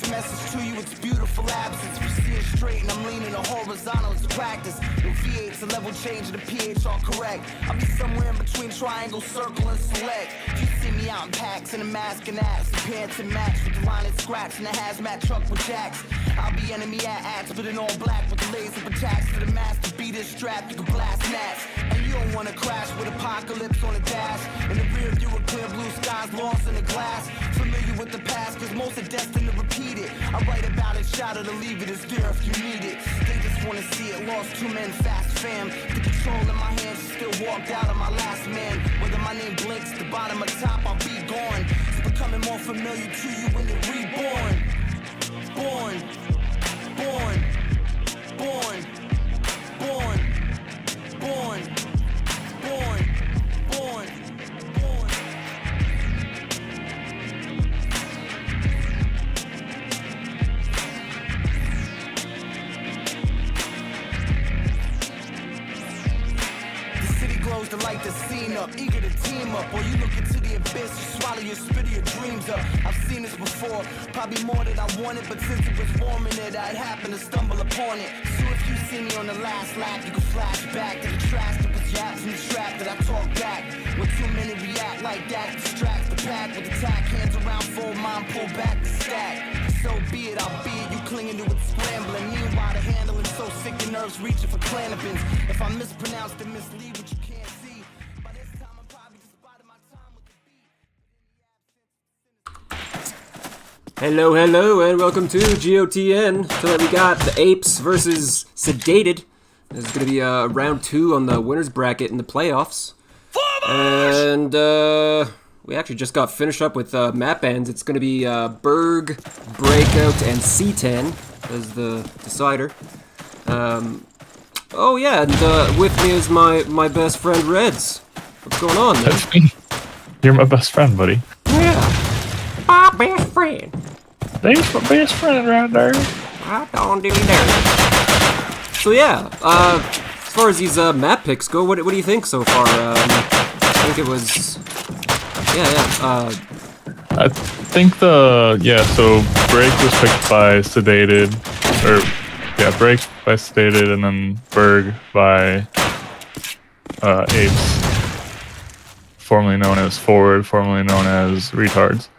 message to you, it's beautiful absence. We see it straight and I'm leaning a horizontal, it's practice. No V8's a level change and the pH all correct. I'll be somewhere in between triangle, circle, and select. If you see me out in packs in a mask and ass, the pants and match with the line and scratch and a hazmat truck with jacks. I'll be enemy at but in all black with the laser attached to the master beater strap. You can blast gnats, and you don't wanna crash with apocalypse on a dash. In the rear view with clear blue skies lost in the glass. Familiar with the past, cause most are destined to repeat it. I write about it, shout it, or leave it, it's there if you need it. They just wanna see it, lost 2 men, fast fam. The control in my hands, still walked out of my last man. Whether my name blinks, the bottom or top, I'll be gone. It's becoming more familiar to you when you're reborn. Born, born, born, born, born, born, born, born. The city glows to light the scene up, eager to team up. Or you look into the abyss, you swallow your spit of your dreams up. I've seen this before, probably more than I wanted, but since it was warming it, I'd happen to stumble upon it. So if you see me on the last lap, you can flash back to the trash that was yaps in the trap that I talk back. When too many react like that, distract the pack with attack, hands around full mind, pull back the stack. So be it, I'll be it, you clinging to it, scrambling. Meanwhile, the handling so sick, your nerves reaching for clanopins. If I mispronounce and mislead what you can't see, by this time I'm probably just biding my time with the beat. Hello, hello, and welcome to GOTN. So we got the Apes versus Sedated. This is going to be round 2 on the winner's bracket in the playoffs. And we actually just got finished up with map ends. It's going to be Berg, Breakout, and C10 as the decider. Oh yeah, and with me is my best friend Reds. What's going on, man? That's me. You're my best friend, buddy. Yeah, my best friend. There's my best friend right there. I don't do that. So yeah, as far as these map picks go, what do you think so far? I think it was, I think so Break was picked by Sedated, Break by Sedated, and then Berg by Apes, formerly known as Forward, formerly known as Retards.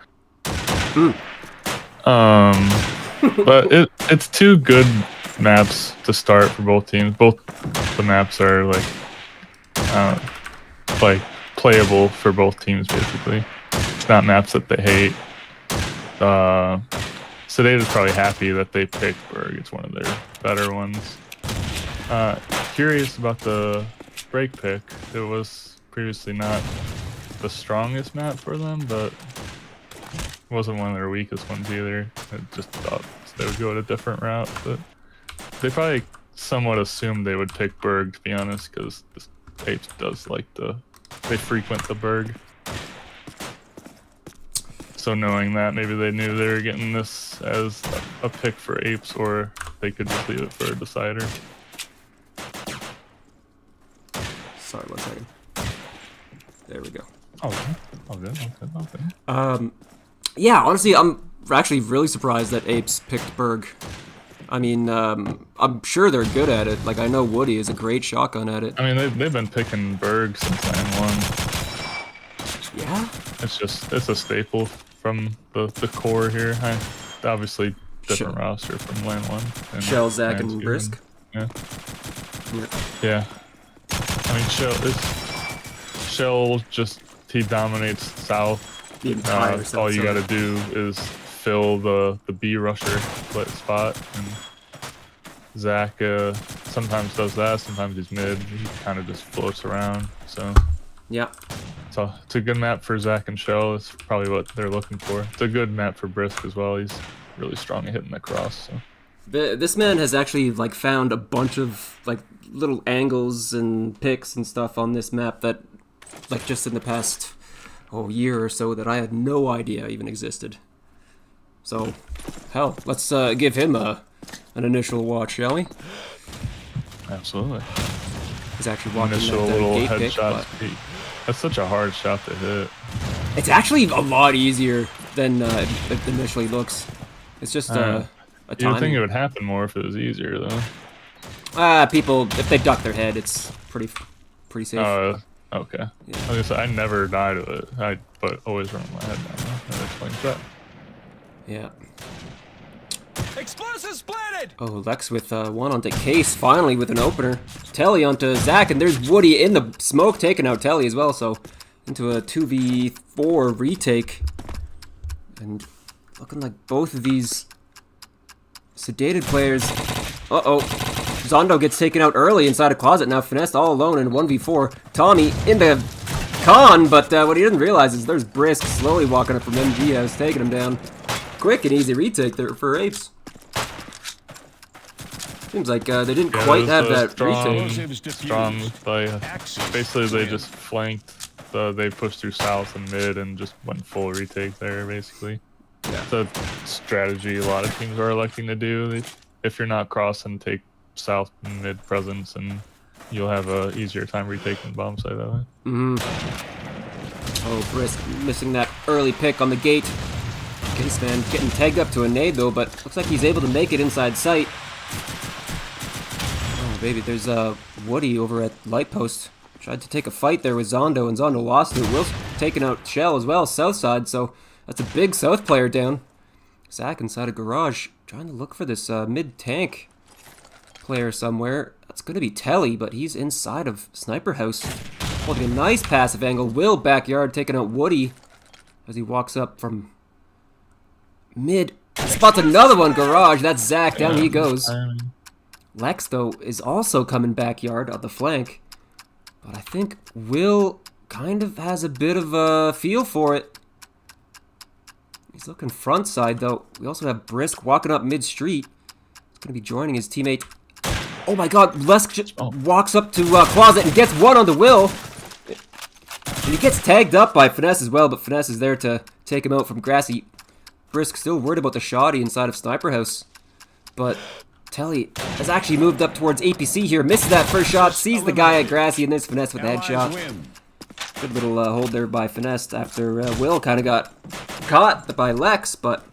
But it's 2 good maps to start for both teams. Both the maps are like playable for both teams, basically. It's not maps that they hate. Sedated is probably happy that they picked Berg. It's one of their better ones. Curious about the Break pick. It was previously not the strongest map for them, but it wasn't one of their weakest ones either. I just thought they would go a different route, but they probably somewhat assumed they would pick Berg, to be honest, because this Apes does like they frequent the Berg. So knowing that, maybe they knew they were getting this as a pick for Apes, or they could just leave it for a decider. Sorry, 1 second. There we go. Oh, okay. Yeah, honestly, I'm actually really surprised that Apes picked Berg. I mean, I'm sure they're good at it. Like, I know Woody is a great shotgun at it. I mean, they've been picking Berg since LAN 1. Yeah? It's a staple from the core here. Obviously, different roster from LAN 1. And Shell, Zach, LAN and 2 Brisk. Yeah. I mean, Shell just, he dominates south. The entire south all you side. gotta do is fill the B rusher spot, and Zach sometimes does that, sometimes he's mid, he kind of just floats around, so Yeah. it's a good map for Zach and Shell. It's probably what they're looking for. It's a good map for Brisk as well. He's really strong at hitting the cross, so. This man has actually like found a bunch of like little angles and picks and stuff on this map that like just in the past year or so that I had no idea even existed. So hell, let's give him an initial watch, shall we? Absolutely. He's actually watching Initial that little gate pick, headshot but speed. That's such a hard shot to hit. it's actually a lot easier than it initially looks. It's just a You'd time. think it would happen more if it was easier, though. People, if they duck their head, it's pretty safe. Okay. Yeah. I was gonna say, I never died of it, but always run my head down. That explains that. Yeah. Explosives planted! Oh, Lex with one onto Case, finally with an opener. Telly onto Zach, and there's Woody in the smoke taking out Telly as well, so into a 2v4 retake. And looking like both of these Sedated players. Uh-oh. Zondo gets taken out early inside a closet. Now Finesse all alone in a 1v4. Tommy into Con, but what he didn't realize is there's Brisk slowly walking up from MG House, taking him down. Quick and easy retake there for Apes. Seems like they didn't quite have that retake. Strong basically they just flanked, they pushed through south and mid and just went full retake there, basically. Yeah. It's a strategy a lot of teams are electing to do. If you're not crossing, take south and mid presence, and you'll have a easier time retaking bomb site that way. Oh, Brisk missing that early pick on the gate. Case man getting tagged up to a nade though, but looks like he's able to make it inside sight. Oh baby, there's Woody over at Light Post. Tried to take a fight there with Zondo, and Zondo lost it. Will's taking out Shell as well, south side, so that's a big south player down. Zach inside a garage, trying to look for this mid-tank player somewhere. That's going to be Telly, but he's inside of Sniper House. Holding a nice passive angle. Will backyard taking out Woody as he walks up from mid. Spots another one, garage. That's Zach. Down he goes. Lex, though, is also coming backyard on the flank. But I think Will kind of has a bit of a feel for it. He's looking front side, though. We also have Brisk walking up mid-street. He's going to be joining his teammate. Oh my god, Lesk just walks up to Closet and gets one on the Will. And he gets tagged up by Finesse as well, but Finesse is there to take him out from Grassy. Brisk still worried about the shoddy inside of Sniper House. But Telly has actually moved up towards APC here. Misses that first shot, sees the guy at Grassy, and there's Finesse with the headshot. Good little hold there by Finesse after Will kind of got caught by Lex, but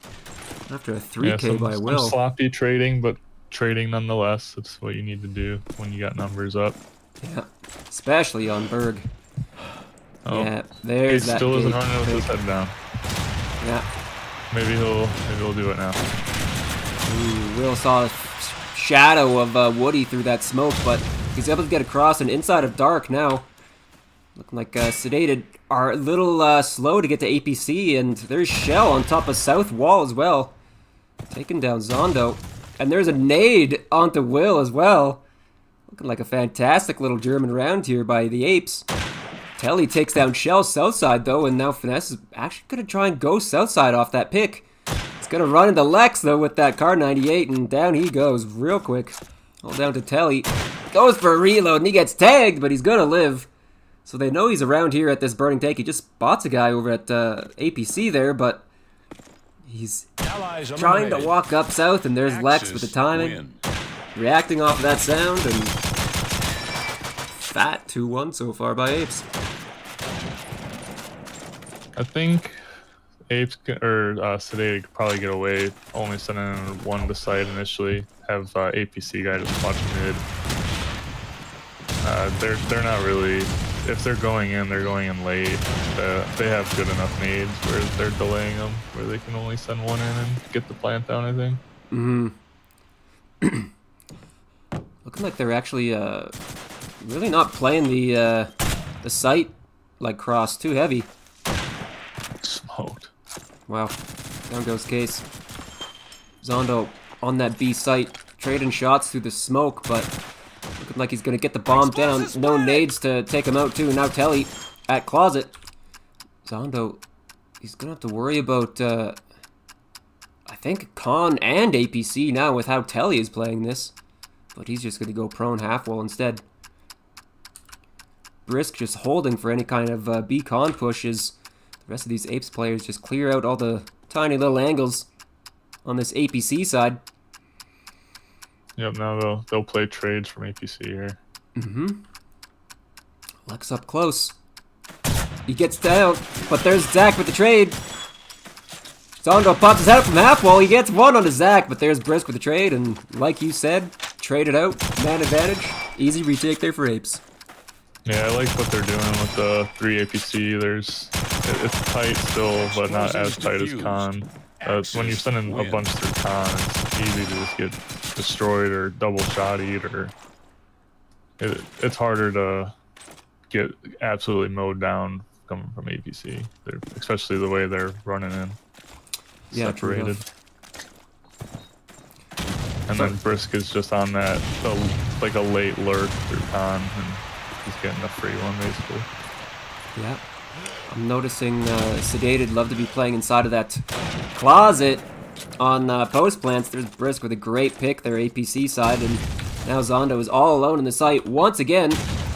after a 3K by Will. Some sloppy trading, but trading nonetheless. That's what you need to do when you got numbers up. Yeah, especially on Berg. Oh, yeah, there's he that. still isn't running with his head down. Yeah. Maybe he'll do it now. Ooh, Will saw a shadow of Woody through that smoke, but he's able to get across and inside of Dark now. Looking like Sedated are a little slow to get to APC, and there's Shell on top of South Wall as well. Taking down Zondo. And there's a nade onto Will as well. Looking like a fantastic little German round here by the Apes. Telly takes down Shell south side though, and now Finesse is actually going to try and go south side off that pick. He's going to run into Lex though with that Car 98, and down he goes real quick. All down to Telly. Goes for a reload, and he gets tagged, but he's going to live. So they know he's around here at this burning tank. He just spots a guy over at APC there, but he's trying to walk up south, and there's Lex with the timing. Reacting off of that sound, and fat 2-1 so far by Apes. I think Apes or Sedated could probably get away, only sending one to site initially. Have APC guy just watch mid. They're not really. If they're going in late. They have good enough nades where they're delaying them, where they can only send one in and get the plant down. I think. Looking like they're actually really not playing the site like cross too heavy. Smoked. Wow, down goes Case. Zondo on that B site, trading shots through the smoke, but looking like he's gonna get the bomb down. No nades to take him out too. Now Telly at closet. Zondo, he's gonna have to worry about I think Con and APC now with how Telly is playing this. But he's just gonna go prone half wall instead. Brisk just holding for any kind of B con pushes. The rest of these Apes players just clear out all the tiny little angles on this APC side. Yep, now they'll play trades from APC here. Lex up close. He gets down, but there's Zach with the trade. Zondo pops his head up from half wall. He gets one on the Zach, but there's Brisk with the trade, and like you said, trade it out, man advantage, easy retake there for Apes. Yeah, I like what they're doing with the 3 APC. It's tight still, but not as tight as Con. When you're sending a bunch through Con, it's easy to just get destroyed or double shottied, or it's harder to get absolutely mowed down coming from APC. Especially the way they're running in. Yeah, separated. And then Brisk is just on that, like a late lurk through Con, and he's getting a free one basically. Yeah. I'm noticing Sedated love to be playing inside of that closet on post plants. There's Brisk with a great pick there, APC side, and now Zondo is all alone in the site once again.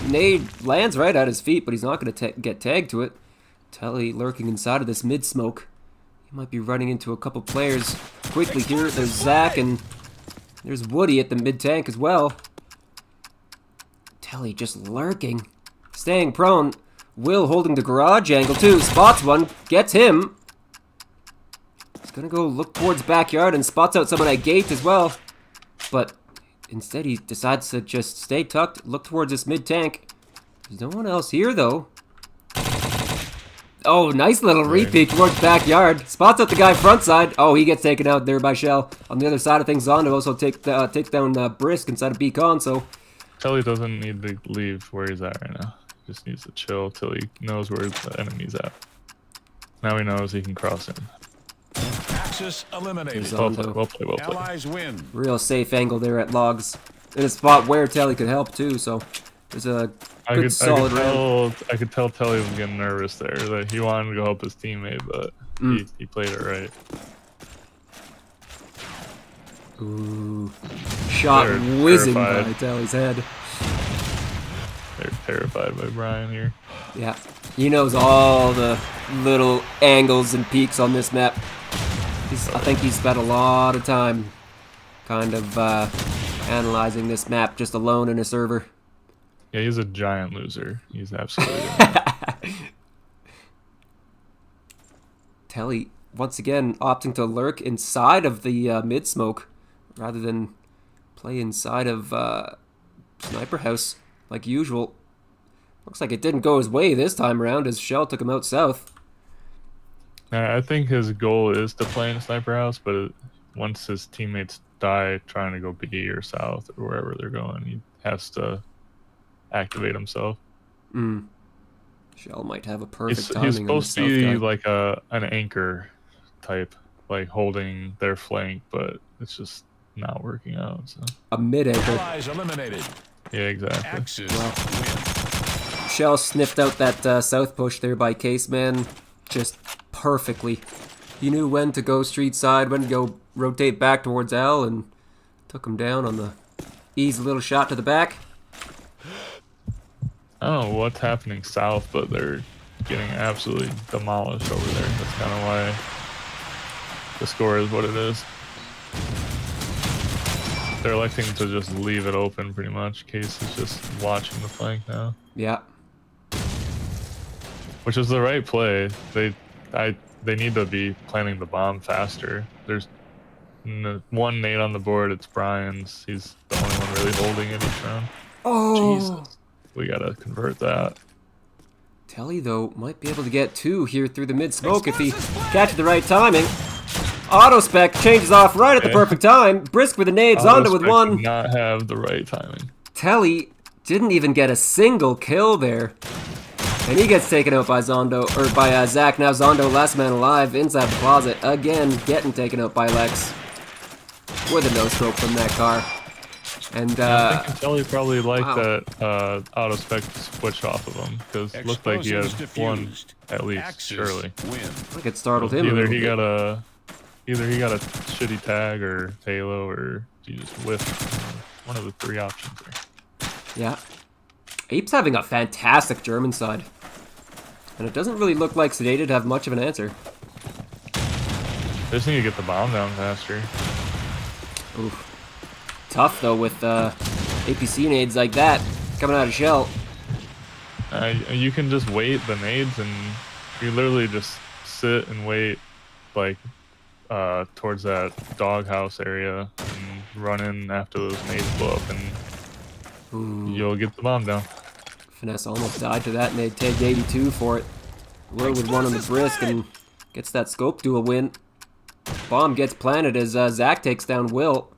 Nade lands right at his feet, but he's not going to get tagged to it. Telly lurking inside of this mid smoke. He might be running into a couple players quickly here. There's Zach and there's Woody at the mid tank as well. Telly just lurking, staying prone. Will holding the garage angle too. Spots one, gets him. He's gonna go look towards backyard and spots out someone at gate as well. But instead he decides to just stay tucked, look towards this mid tank. There's no one else here though. Oh, nice little repeat towards backyard. Spots out the guy front side. Oh, he gets taken out there by Shell. On the other side of things, Zondo also takes down Brisk inside of Beacon, so... Telly doesn't need to leave where he's at right now. He just needs to chill till he knows where the enemy's at. Now he knows he can cross in. Axis eliminated. Well play. Allies win. Real safe angle there at Logs. In a spot where Telly could help too, so... There's a good solid round. I could tell Telly was getting nervous there, that he wanted to go help his teammate, but he played it right. Ooh. Shot whizzing by Telly's head. They're terrified by Brian here. Yeah. He knows all the little angles and peaks on this map. I think he spent a lot of time kind of analyzing this map just alone in a server. Yeah, he's a giant loser. He's absolutely Telly, once again, opting to lurk inside of the mid-smoke rather than play inside of Sniper House like usual. Looks like it didn't go his way this time around as Shell took him out south. I think his goal is to play in Sniper House, but once his teammates die trying to go B or south or wherever they're going, he has to activate himself. Shell might have a perfect timing. He's supposed to be like an anchor type, like holding their flank, but it's just not working out. So. A mid-anchor. Allies eliminated. Yeah, exactly. Axis win. Shell sniffed out that south push there by Caseman just perfectly. He knew when to go street side, when to go rotate back towards L, and took him down on the easy little shot to the back. I don't know what's happening south, but they're getting absolutely demolished over there. That's kind of why the score is what it is. They're electing to just leave it open pretty much. Case is just watching the flank now. Yeah. Which is the right play. they need to be planting the bomb faster. There's one nade on the board. It's Brian's. He's the only one really holding it each round. Oh, Jesus. We gotta convert that. Telly, though, might be able to get 2 here through the mid-smoke if he catches the right timing. Auto-spec changes off right at the perfect time. Brisk with the nades, Zondo with 1. Did not have the right timing. Telly didn't even get a single kill there. And he gets taken out by Zondo, or by Zach. Now Zondo, last man alive, inside the closet. Again, getting taken out by Lex. With a no-scope from that car. And, I think Telly probably liked that auto-spec switch off of him, because it looked like he had one at least, Axis surely. win. I think it startled him. Either he got a shitty tag or halo, or he just whiffed. One of the 3 options there. Yeah. Apes having a fantastic German side. And it doesn't really look like Sedated to have much of an answer. They just need to get the bomb down faster. Oof. Tough, though, with APC nades like that coming out of shell. You can just wait the nades, and you literally just sit and wait, like, towards that doghouse area, and run in after those nades blow up, and you'll get the bomb down. Finesse almost died to that, and they take 82 for it. Will with 1 on the brisk, and gets that scope duel win. Bomb gets planted as Zach takes down Will.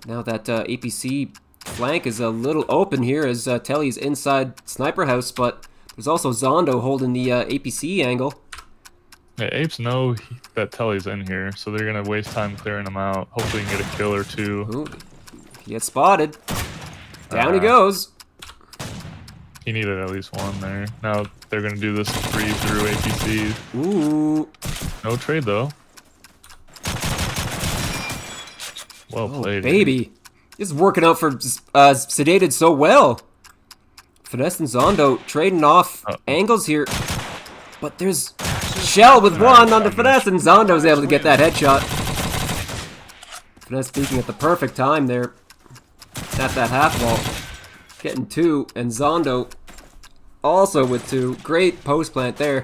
Now that APC flank is a little open here as Telly's inside sniper house, but there's also Zondo holding the APC angle. Yeah, Apes know that Telly's in here, so they're gonna waste time clearing him out. Hopefully, he can get a kill or 2. Ooh, he gets spotted. Down he goes. He needed at least 1 there. Now they're gonna do this free through APC. Ooh. No trade though. Well played. Baby. This is working out for Sedated so well. Finesse and Zondo trading off angles here. But there's Shell with 1 on the Finesse, and Zondo's able to get that headshot. Finesse peeking at the perfect time there. At that half wall. Getting 2, and Zondo also with 2. Great post plant there.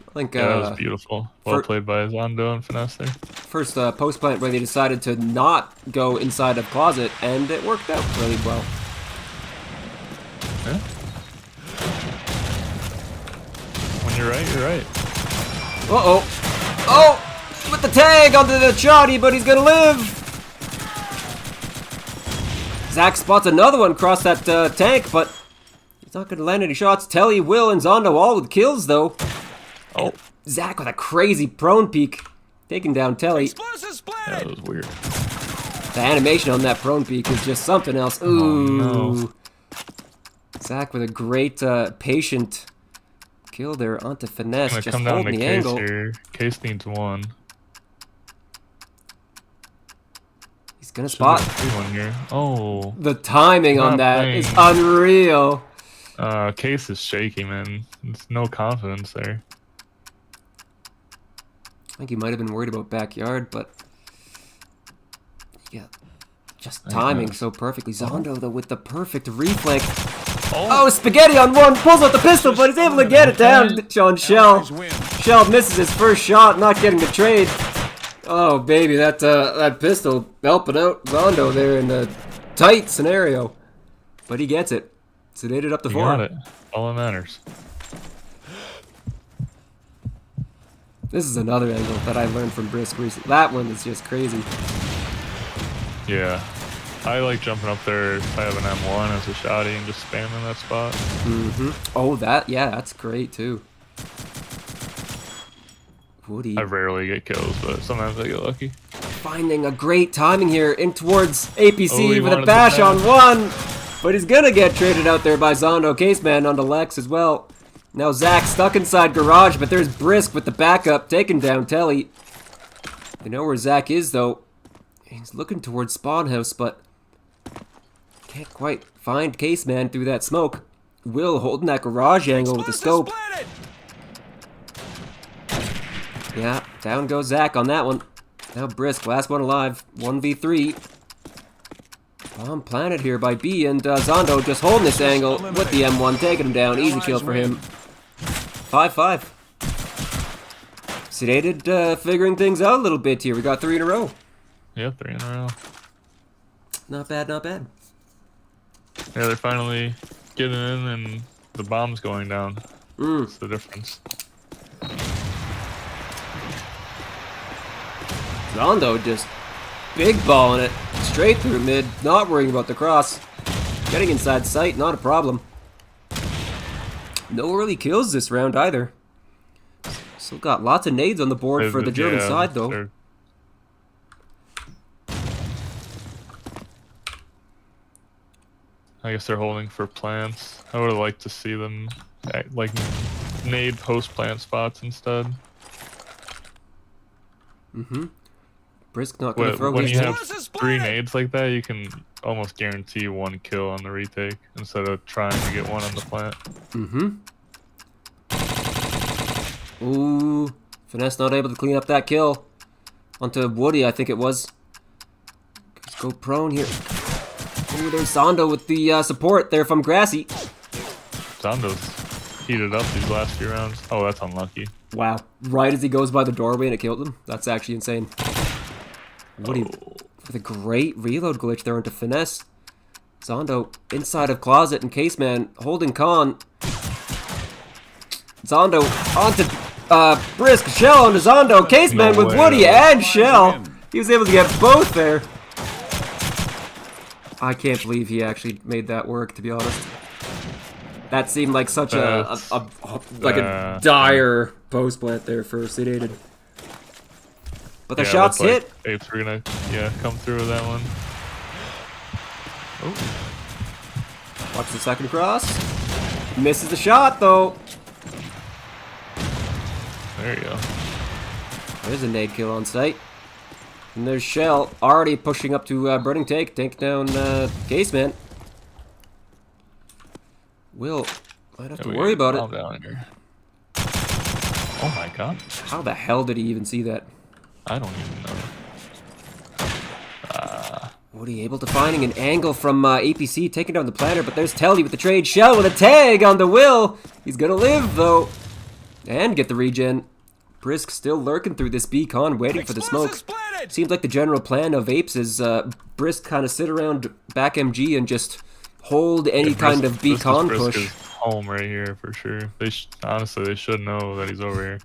I think Yeah, that was beautiful. Well played by Zondo and Finesse there. First post plant where they decided to not go inside of closet, and it worked out really well. Yeah. When you're right, you're right. Uh-oh. Oh! With the tag onto the shoddy, but he's gonna live! Zach spots another one across that tank, but he's not gonna land any shots. Telly, Will, and Zondo all with kills, though. Oh. Zach with a crazy prone peek. Taking down Telly. Yeah, that was weird. The animation on that prone peek is just something else. Ooh. Oh, no. Zach with a great patient kill there onto Finesse. Gonna Just come down to holding the Case angle. here. Case needs 1. He's gonna spot. One here. Oh. The timing on that is unreal. Case is shaky, man. There's no confidence there. I think he might have been worried about backyard, but yeah, just timing so perfectly. Zondo though with the perfect reflex. Oh, Spaghetti on 1, pulls out the pistol, but he's able to get it down on Shell. Shell misses his first shot, not getting the trade. Oh baby, that pistol helping out Zondo there in a tight scenario, but he gets it. Sedated up the 4. Got it. All that matters. This is another angle that I learned from Brisk recently. That one is just crazy. Yeah. I like jumping up there if I have an M1 as a shotty and just spamming that spot. Oh, that's great too. Woody I rarely get kills, but sometimes I get lucky. finding a great timing here in towards APC Oh, he with a wanted bash the on bash. 1. But he's gonna get traded out there by Zondo. Caseman onto Lex as well. Now Zach stuck inside garage, but there's Brisk with the backup, taking down Telly. They know where Zach is though. He's looking towards spawn house, but can't quite find Caseman through that smoke. Will holding that garage angle with the scope. Yeah, down goes Zach on that one. Now Brisk, last one alive. 1v3. Bomb planted here by B, and Zondo just holding this angle with the M1, taking him down. Easy kill for him. 5-5. Sedated figuring things out a little bit here. We got 3 in a row. Yeah, 3 in a row. Not bad, not bad. Yeah, they're finally getting in and the bomb's going down. That's the difference. Zondo just big balling it straight through mid, not worrying about the cross. Getting inside sight, not a problem. No early kills this round either. Still got lots of nades on the board for the German side though. I guess they're holding for plants. I would have liked to see them like nade post plant spots instead. Brisk not gonna throw when his you have 3 nades like that, you can almost guarantee 1 kill on the retake instead of trying to get 1 on the plant. Ooh, Finesse not able to clean up that kill. Onto Woody, I think it was. Let's go prone here. Ooh, there's Zondo with the support there from Grassy. Zondo's heated up these last few rounds. Oh, that's unlucky. Wow, right as he goes by the doorway and it killed him. That's actually insane. Woody with a great reload glitch there into Finesse. Zondo inside of closet and Caseman holding con. Zondo onto Brisk, Shell onto Zondo, Caseman with Woody and Shell. He was able to get both there. I can't believe he actually made that work, to be honest. That seemed like such a dire post plant there for Sedated. But the shots hit. Apes were gonna come through with that one. Oh. Watch the second cross. Misses the shot though. There you go. There's a nade kill on site. And there's Shell already pushing up to Burning Take down Caseman. Will might have to worry about it. Down here. Oh my god. How the hell did he even see that? I don't even know. Woody able to finding an angle from APC taking down the planter, but there's Telly with the trade. Shell with a tag on the Will. He's gonna live though. And get the regen. Brisk still lurking through this beacon, waiting for the smoke. Seems like the general plan of Apes is Brisk kind of sit around back MG and just hold any kind of beacon push. Is home right here for sure. They honestly they should know that he's over here.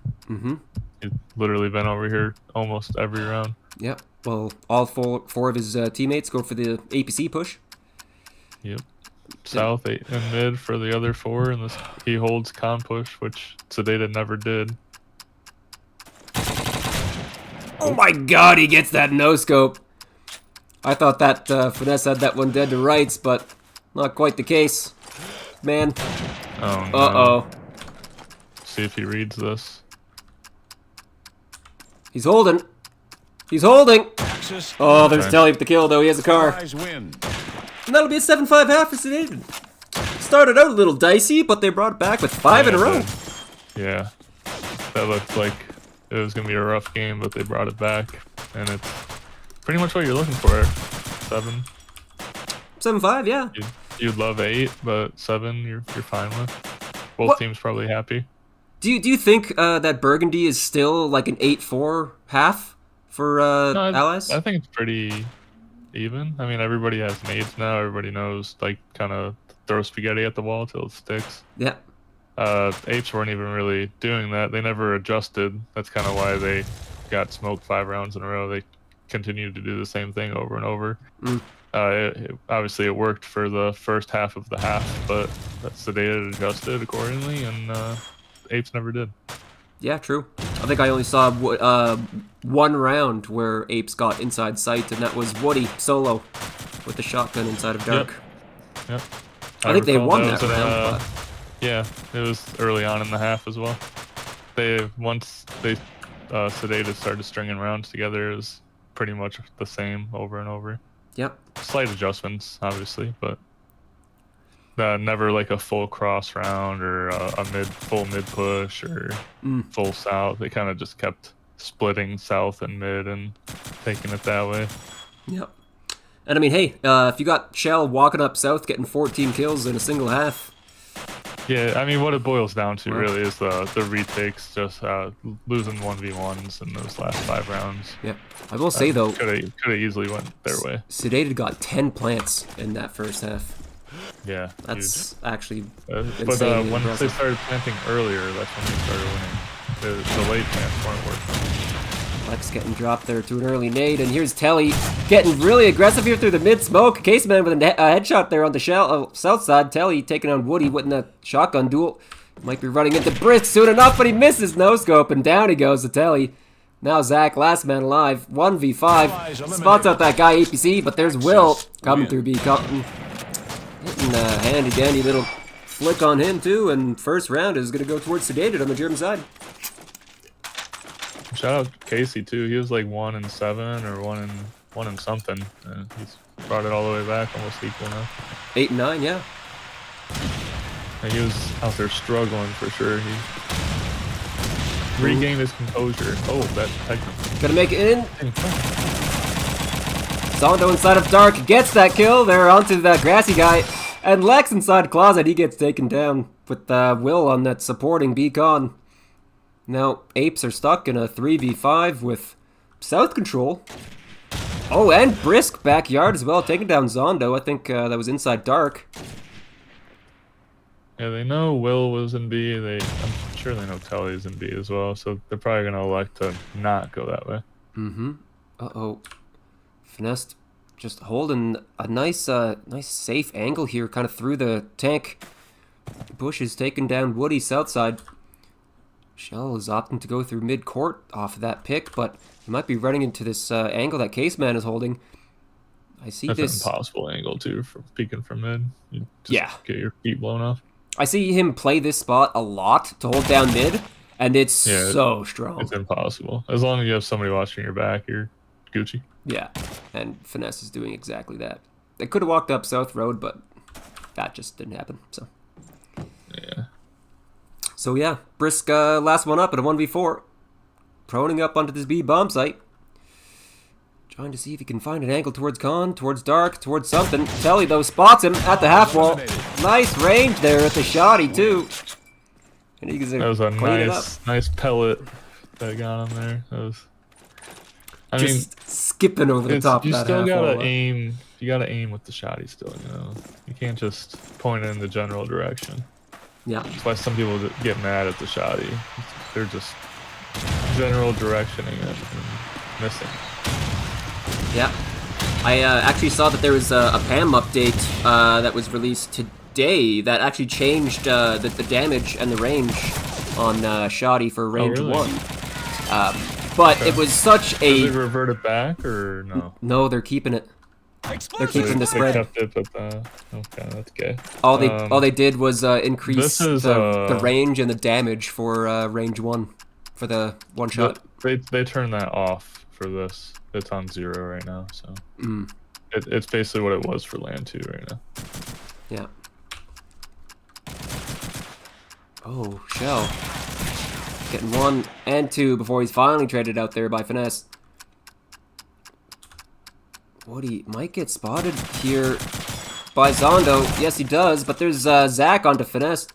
He's literally been over here almost every round. Yep. Well, all four of his teammates go for the APC push. Yep. South 8 and mid for the other 4, and he holds con push, which Sedated never did. Oh my god, he gets that no-scope. I thought that Finesse had that one dead to rights, but not quite the case. Man. Oh no. Uh-oh. See if he reads this. He's holding. He's holding. Oh, there's Telly with the kill, though. He has a car. And that'll be a 7-5 half for Sedated. Started out a little dicey, but they brought it back with 5 in a row. Yeah. That looked like it was going to be a rough game, but they brought it back. And it's pretty much what you're looking for. 7. 7-5, yeah. You'd love 8, but 7 you're fine with. Both teams probably happy. Do you think that Burgundy is still like an 8-4 half for Allies? I think it's pretty even. I mean, everybody has nades now. Everybody knows, like, kind of throw spaghetti at the wall till it sticks. Yeah. Apes weren't even really doing that. They never adjusted. That's kind of why they got smoked 5 rounds in a row. They continued to do the same thing over and over. Obviously, it worked for the first half of the half, but that's the data adjusted accordingly, and Apes never did. Yeah, true. I think I only saw one round where Apes got inside sight, and that was Woody solo with the shotgun inside of Dark. Yep. I think they won that round. But... Yeah, it was early on in the half as well. Once Sedated started stringing rounds together, it was pretty much the same over and over. Yep. Slight adjustments, obviously, but never like a full cross round or a full mid push or full south. They kind of just kept splitting south and mid and taking it that way. Yep. And I mean, hey, if you got Shell walking up south getting 14 kills in a single half, Yeah, I mean, what it boils down to really is the retakes, just losing 1v1s in those last 5 rounds. Yeah, I will say though, Could have easily went their way. Sedated got 10 plants in that first half. Yeah, That's actually but insanely when they impressive. started planting earlier, that's when they started winning. The late plants weren't working. Lex getting dropped there to an early nade, and here's Telly getting really aggressive here through the mid-smoke. Caseman with a headshot there on the south side. Telly taking on Woody with that shotgun duel. Might be running into Brisk soon enough, but he misses no-scope, and down he goes to Telly. Now Zach, last man alive, 1v5. Spots out that guy APC, but there's Will coming through B. Cotton. Hitting a handy-dandy little flick on him too, and first round is going to go towards Sedated on the German side. Shout out Casey too. He was like 1-7 or 1 and something. And he's brought it all the way back, almost equal now. 8 and 9, yeah. And he was out there struggling for sure. He regained his composure. Oh, that technical. Gonna make it in. Zondo inside of Dark gets that kill. They're onto the grassy guy. And Lex inside Closet, he gets taken down with Will on that supporting beacon. Now, Apes are stuck in a 3v5 with South control. Oh, and Brisk backyard as well, taking down Zondo. I think that was inside Dark. Yeah, they know Will was in B. I'm sure they know Telly's in B as well, so they're probably gonna elect to not go that way. Mm-hmm. Uh-oh. Finesse just holding a nice safe angle here, kind of through the tank. Bushes taking down Woody south side. Shell is opting to go through mid-court off of that pick, but he might be running into this angle that Caseman is holding. I see That's this. an impossible angle too for peeking from mid. You just Yeah. get your feet blown off. I see him play this spot a lot to hold down mid, and it's so strong. It's impossible. As long as you have somebody watching your back, you're Gucci. Yeah, and Finesse is doing exactly that. They could have walked up South Road, but that just didn't happen. So yeah, Brisk last one up at a 1v4. Proning up onto this B bomb site. Trying to see if he can find an angle towards Con, towards Dark, towards something. Telly, though, spots him at the half wall. Nice range there at the shotty, too. And he can That was a clean it up. nice pellet that got him there. That was. I mean, Just skipping over the top of you that still half gotta wall. aim. You gotta aim with the shotty still. You know, you can't just point it in the general direction. Yeah. That's why some people get mad at the shotty. They're just general directioning it and missing. Yeah. I actually saw that there was a PAM update that was released today that actually changed the damage and the range on Shoddy for range really? 1. But it was such Does it a... revert it back or no? No, they're keeping it. They're keeping the They spread. kept it, but okay, that's gay. All they did was increase This is, the range and the damage for range 1 for the one shot. They turned that off for this. It's on 0 right now, so it's basically what it was for land 2 right now. Yeah. Oh, Shell. Getting 1 and 2 before he's finally traded out there by Finesse. Woody might get spotted here by Zondo. Yes, he does, but there's Zach onto Finesse.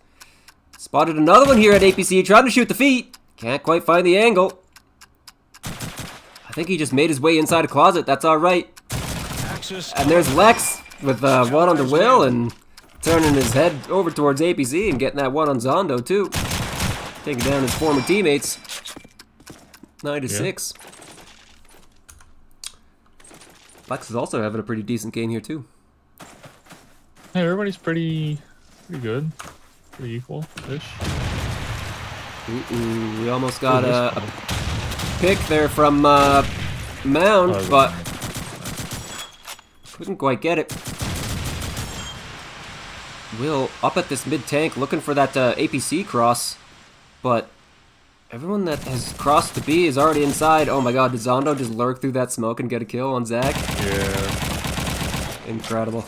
Spotted another one here at APC, trying to shoot the feet. Can't quite find the angle. I think he just made his way inside a closet. That's all right. And there's Lex with one on the Will and turning his head over towards APC and getting that one on Zondo too. Taking down his former teammates. 9-6. Lex is also having a pretty decent game here too. Hey, everybody's pretty good, pretty equal-ish. Ooh, we almost got a pick there from Mound, but couldn't quite get it. Will up at this mid-tank looking for that APC cross, but everyone that has crossed the B is already inside. Oh my god, did Zondo just lurk through that smoke and get a kill on Zach? Yeah. Incredible.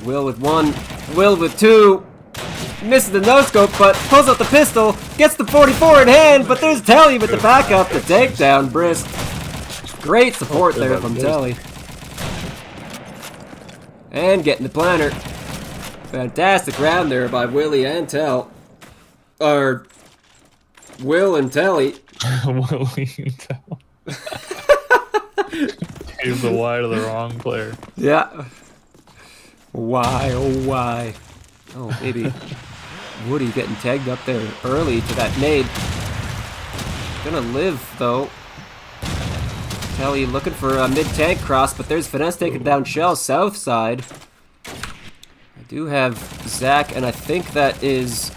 Will with 1, Will with 2. Misses the no-scope, but pulls out the pistol, gets the 44 in hand, but there's Telly with the backup, the takedown, Brisk. Great support there from Telly. And getting the planter. Fantastic round there by Willie and Tell. Or Will and Telly. Willie and Tell. Gave the Y to the wrong player. Yeah. Why, oh why. Oh, baby. Woody getting tagged up there early to that nade. Gonna live, though. Telly looking for a mid-tank cross, but there's Finesse taking down Shell south side. I do have Zach, and I think that is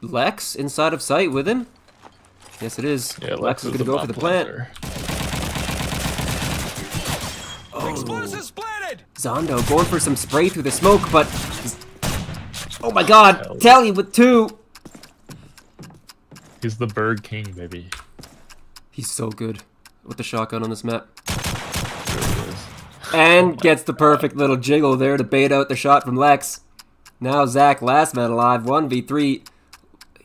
Lex inside of sight with him. Yes, it is. Yeah, Lex is gonna go for the plant. Explosives planted. Zondo going for some spray through the smoke, but... Oh my god! Telly with 2! He's the Bird King, baby. He's so good with the shotgun on this map. He really is. And gets the perfect little jiggle there to bait out the shot from Lex. Now Zach, last man alive, 1v3.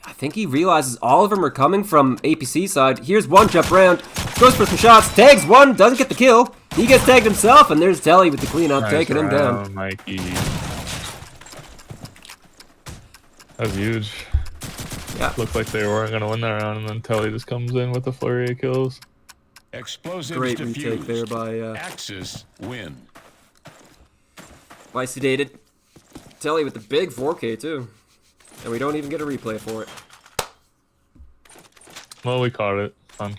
I think he realizes all of them are coming from APC side. Here's one jump round. Goes for some shots. Tags one. Doesn't get the kill. He gets tagged himself. And there's Telly with the cleanup, Nice taking him down. round, Mikey. That was huge. Yeah. Looked like they weren't going to win that round, and then Telly just comes in with a flurry of kills. Explosives Great defused. retake there by Axis win. Sedated. Telly with the big 4K too. And we don't even get a replay for it. Well, we caught it on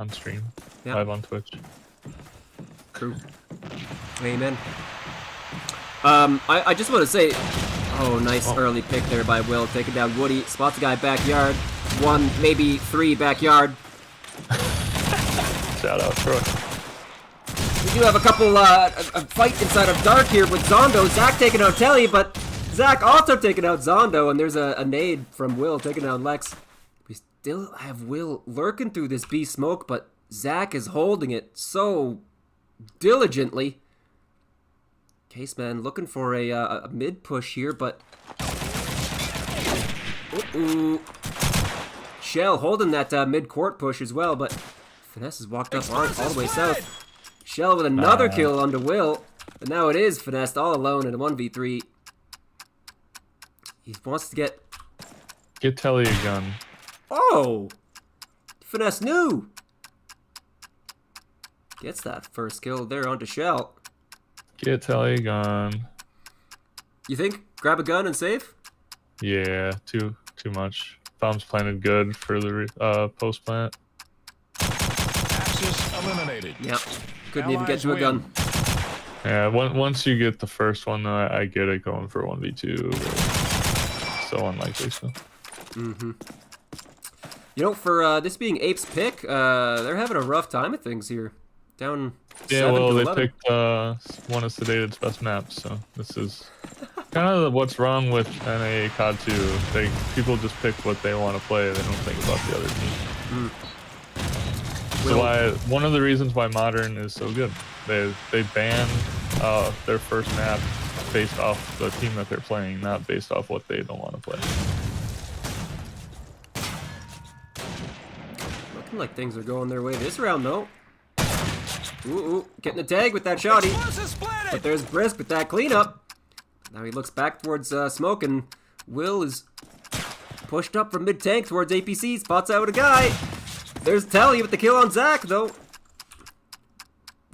stream, Yeah. live on Twitch. True. Amen. I just want to say, oh, nice early pick there by Will, taking down Woody. Spots the guy backyard. 1, maybe 3 backyard. Shout out, Troy. We do have a couple, a fight inside of Dark here with Zondo. Zach taking out Telly, but Zach also taking out Zondo, and there's a nade from Will taking down Lex. We still have Will lurking through this B smoke, but Zach is holding it so diligently. Caseman looking for a mid push here, but... Ooh. Shell holding that mid-court push as well, but Finesse has walked up all the way south. Shell with another kill onto Will, but now it is Finesse all alone in a 1v3. He wants to get... Get Telly a gun. Oh! Finesse knew! Gets that first kill there onto Shell. Get Telly a gun. You think? Grab a gun and save? Yeah, too much. Bombs planted good for the post plant. Axis eliminated. Yeah. Couldn't even get to a gun. Yeah, once you get the first one, I get it going for 1v2. But so unlikely, so. Mm-hmm. You know, for this being Apes' pick, they're having a rough time of things here. Down 7 well, to they 11. picked one of Sedated's best maps, so this is kind of what's wrong with NA CoD2. People just pick what they want to play, they don't think about the other team. So one of the reasons why Modern is so good, they ban their first map based off the team that they're playing, not based off what they don't want to play. Looking like things are going their way this round, though. Ooh, getting the tag with that shotty. But there's Brisk with that cleanup. Now he looks back towards Smoke, and Will is pushed up from mid-tank towards APC. Spots out a guy. There's Telly with the kill on Zach, though.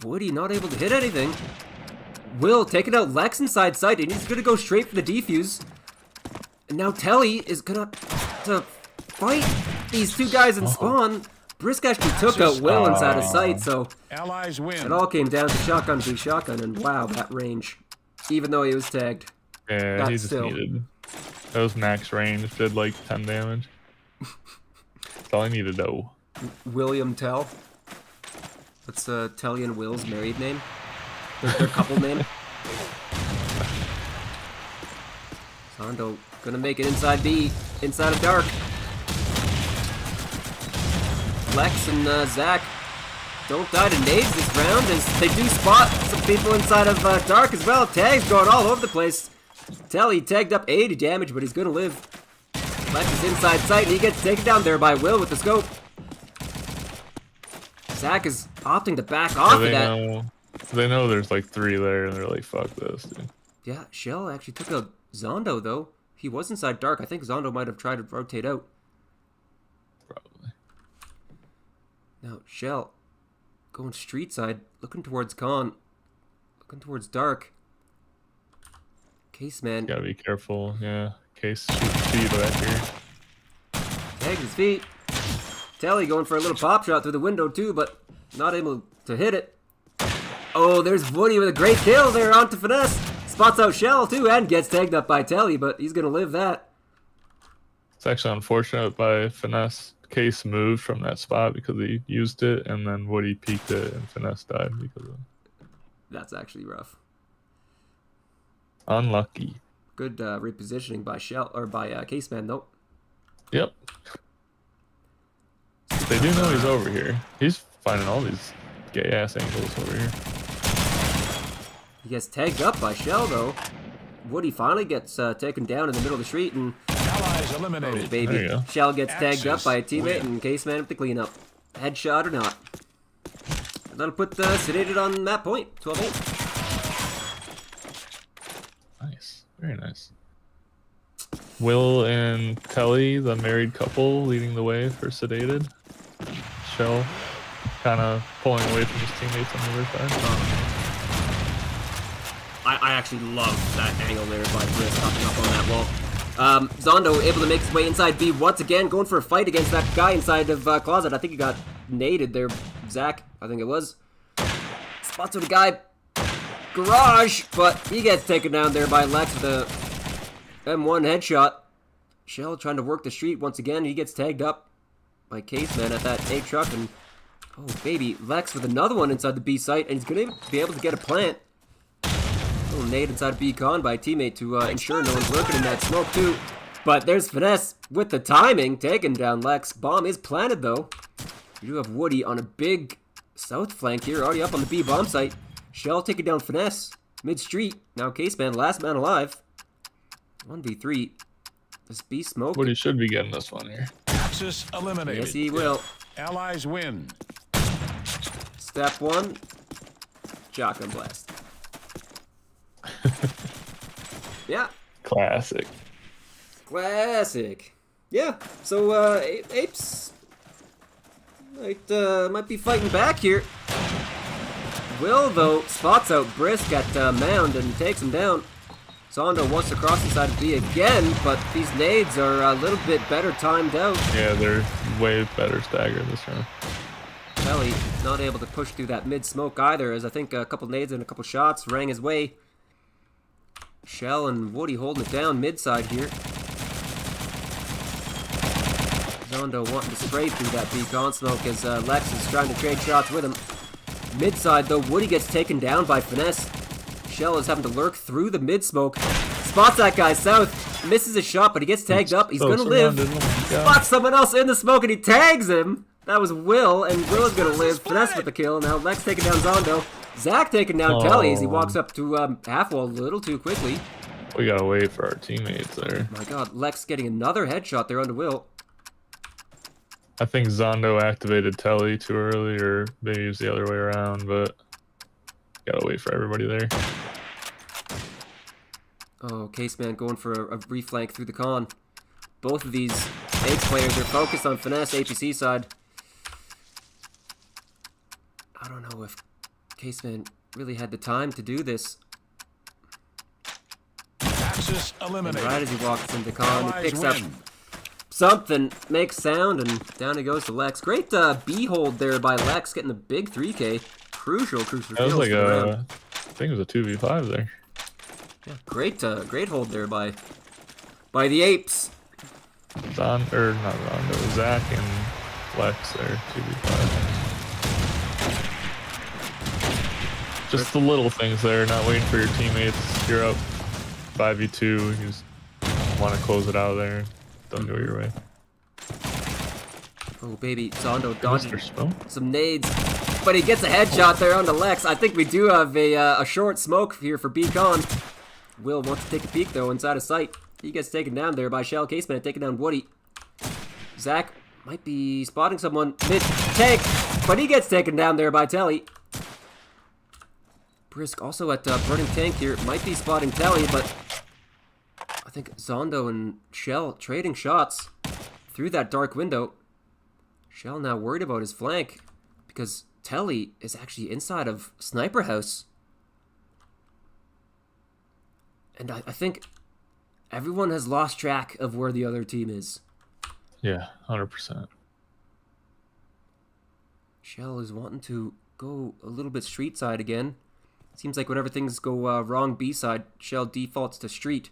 Woody not able to hit anything. Will taking out Lex inside sight, and he's going to go straight for the defuse. And now Telly is going to fight these two guys in spawn. Brisk actually took out Will inside of sight, so Allies win. it all came down to shotgun v shotgun, and wow, that range. Even though he was tagged. Yeah, Not he just still. needed. That was max range, did like 10 damage. That's all I needed though. William Tell. That's Telly and Will's married name. Their couple name. Zondo gonna make it inside B, inside of Dark. Lex and Zach don't die to nades this round, as they do spot some people inside of Dark as well. Tags going all over the place. Telly tagged up 80 damage, but he's gonna live. Lex is inside sight, and he gets taken down there by Will with the scope. Zach is opting to back off of that. They know there's like 3 there, and they're like, fuck this, dude. Yeah, Shell actually took a Zondo, though. He was inside dark. I think Zondo might have tried to rotate out. Probably. Now, Shell going street side, looking towards Con, looking towards dark. Case man. Gotta be careful. Yeah. Case shoots feet back here. Tags his feet. Telly going for a little pop shot through the window too, but not able to hit it. Oh, there's Woody with a great kill there onto Finesse. Spots out Shell too and gets tagged up by Telly, but he's gonna live that. It's actually unfortunate by Finesse. Case moved from that spot because he used it, and then Woody peeked it, and Finesse died because of it. That's actually rough. Unlucky. Good repositioning by Shell or by Caseman though. Yep. They do know he's over here. He's finding all these gay ass angles over here. He gets tagged up by Shell though. Woody finally gets taken down in the middle of the street, and Allies oh, eliminated. There you baby, go. Shell gets tagged up by a teammate, Win. and Caseman with the cleanup. Headshot or not. That'll put Sedated on that point. 12-8. Nice. Very nice. Will and Telly, the married couple, leading the way for Sedated. Shell kind of pulling away from his teammates on the other side. I actually love that angle there by Brisk popping up on that wall. Zondo able to make his way inside B once again, going for a fight against that guy inside of Closet. I think he got naded there. Zach, I think it was. Spots with a guy. Garage, but he gets taken down there by Lex with a M1 headshot. Shell trying to work the street once again. He gets tagged up by Caseman at that A truck, and oh baby, Lex with another one inside the B site, and he's gonna be able to get a plant. Little nade inside B-Con by a teammate to ensure no one's lurking in that smoke too. But there's Finesse with the timing, taking down Lex. Bomb is planted though. You do have Woody on a big south flank here, already up on the B bomb site. Shell taking down Finesse mid-street. Now Caseman, last man alive. 1v3. This B smoke. Woody should be getting this one here. Axis eliminated. Yes, he will. Allies win. Step one. Shotgun blast. Yeah. Classic. Classic. Yeah. So Apes might be fighting back here. Will though spots out Brisk at Mound and takes him down. Zondo wants to cross inside of B again, but these nades are a little bit better timed out. Yeah, they're way better staggered this round. Kelly not able to push through that mid smoke either, as I think a couple nades and a couple shots rang his way. Shell and Woody holding it down mid side here. Zondo wanting to spray through that beacon smoke as Lex is trying to trade shots with him. Mid side though, Woody gets taken down by Finesse. Shell is having to lurk through the mid smoke. Spots that guy south, misses a shot, but he gets tagged up. He's gonna live. Spots someone else in the smoke and he tags him. That was Will, and Will is gonna live. Finesse with the kill. Now Lex taking down Zondo. Zach taking down Kelly as he walks up to half wall a little too quickly. We gotta wait for our teammates there. My god, Lex getting another headshot there onto Will. I think Zondo activated Telly too early, or maybe it was the other way around, but gotta wait for everybody there. Oh, Caseman going for a reflank through the con. Both of these Apes players are focused on Finesse, APC side. I don't know if Caseman really had the time to do this. Axis And eliminated. right as he walks into con, he Allies picks up win. something, makes sound, and down he goes to Lex. Great B hold there by Lex, getting the big 3K. Crucial That was kills like for the round. I think it was a 2v5 there. Yeah, great hold there by the Apes. Not Zondo, Zach and Lex there, 2v5. Just the little things there, not waiting for your teammates. You're up 5v2, you just want to close it out of there. Don't go your way. Oh baby, Zondo dodging Mr. Smoke? some nades, but he gets a headshot there onto Lex. I think we do have a short smoke here for B-Con. Will wants to take a peek though inside of sight. He gets taken down there by Shell Caseman, taking down Woody. Zach might be spotting someone mid-tank, but he gets taken down there by Telly. Brisk also at Burning Tank here, might be spotting Telly, but think Zondo and Shell trading shots through that dark window. Shell now worried about his flank because Telly is actually inside of Sniper House. And I think everyone has lost track of where the other team is. Yeah, 100%. Shell is wanting to go a little bit street side again. Seems like whenever things go wrong B side, Shell defaults to street.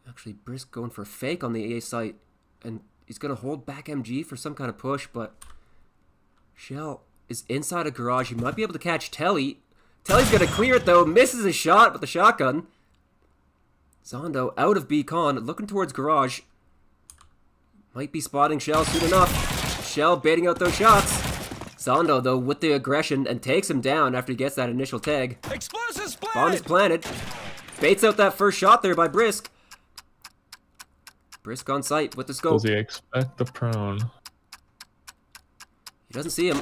Actually, Brisk going for a fake on the A site, and he's going to hold back MG for some kind of push, but Shell is inside a garage. He might be able to catch Telly. Telly's going to clear it, though. Misses a shot with the shotgun. Zondo out of beacon, looking towards garage. Might be spotting Shell soon enough. Shell baiting out those shots. Zondo, though, with the aggression, and takes him down after he gets that initial tag. Explosives planted. Bomb is planted. Baits out that first shot there by Brisk. Brisk on site with the scope. Does he expect the prone? He doesn't see him.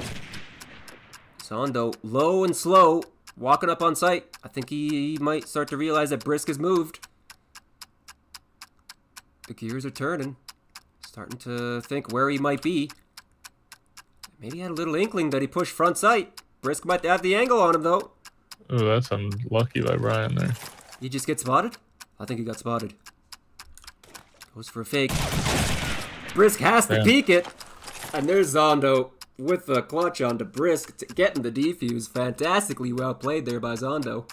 Zondo, low and slow, walking up on site. I think he might start to realize that Brisk has moved. The gears are turning. Starting to think where he might be. Maybe he had a little inkling that he pushed front sight. Brisk might have the angle on him, though. Oh, that's unlucky by Brian there. He just gets spotted? I think he got spotted. Goes for a fake. Brisk has to peek it. And there's Zondo with the clutch onto Brisk, getting the defuse. Fantastically well played there by Zondo.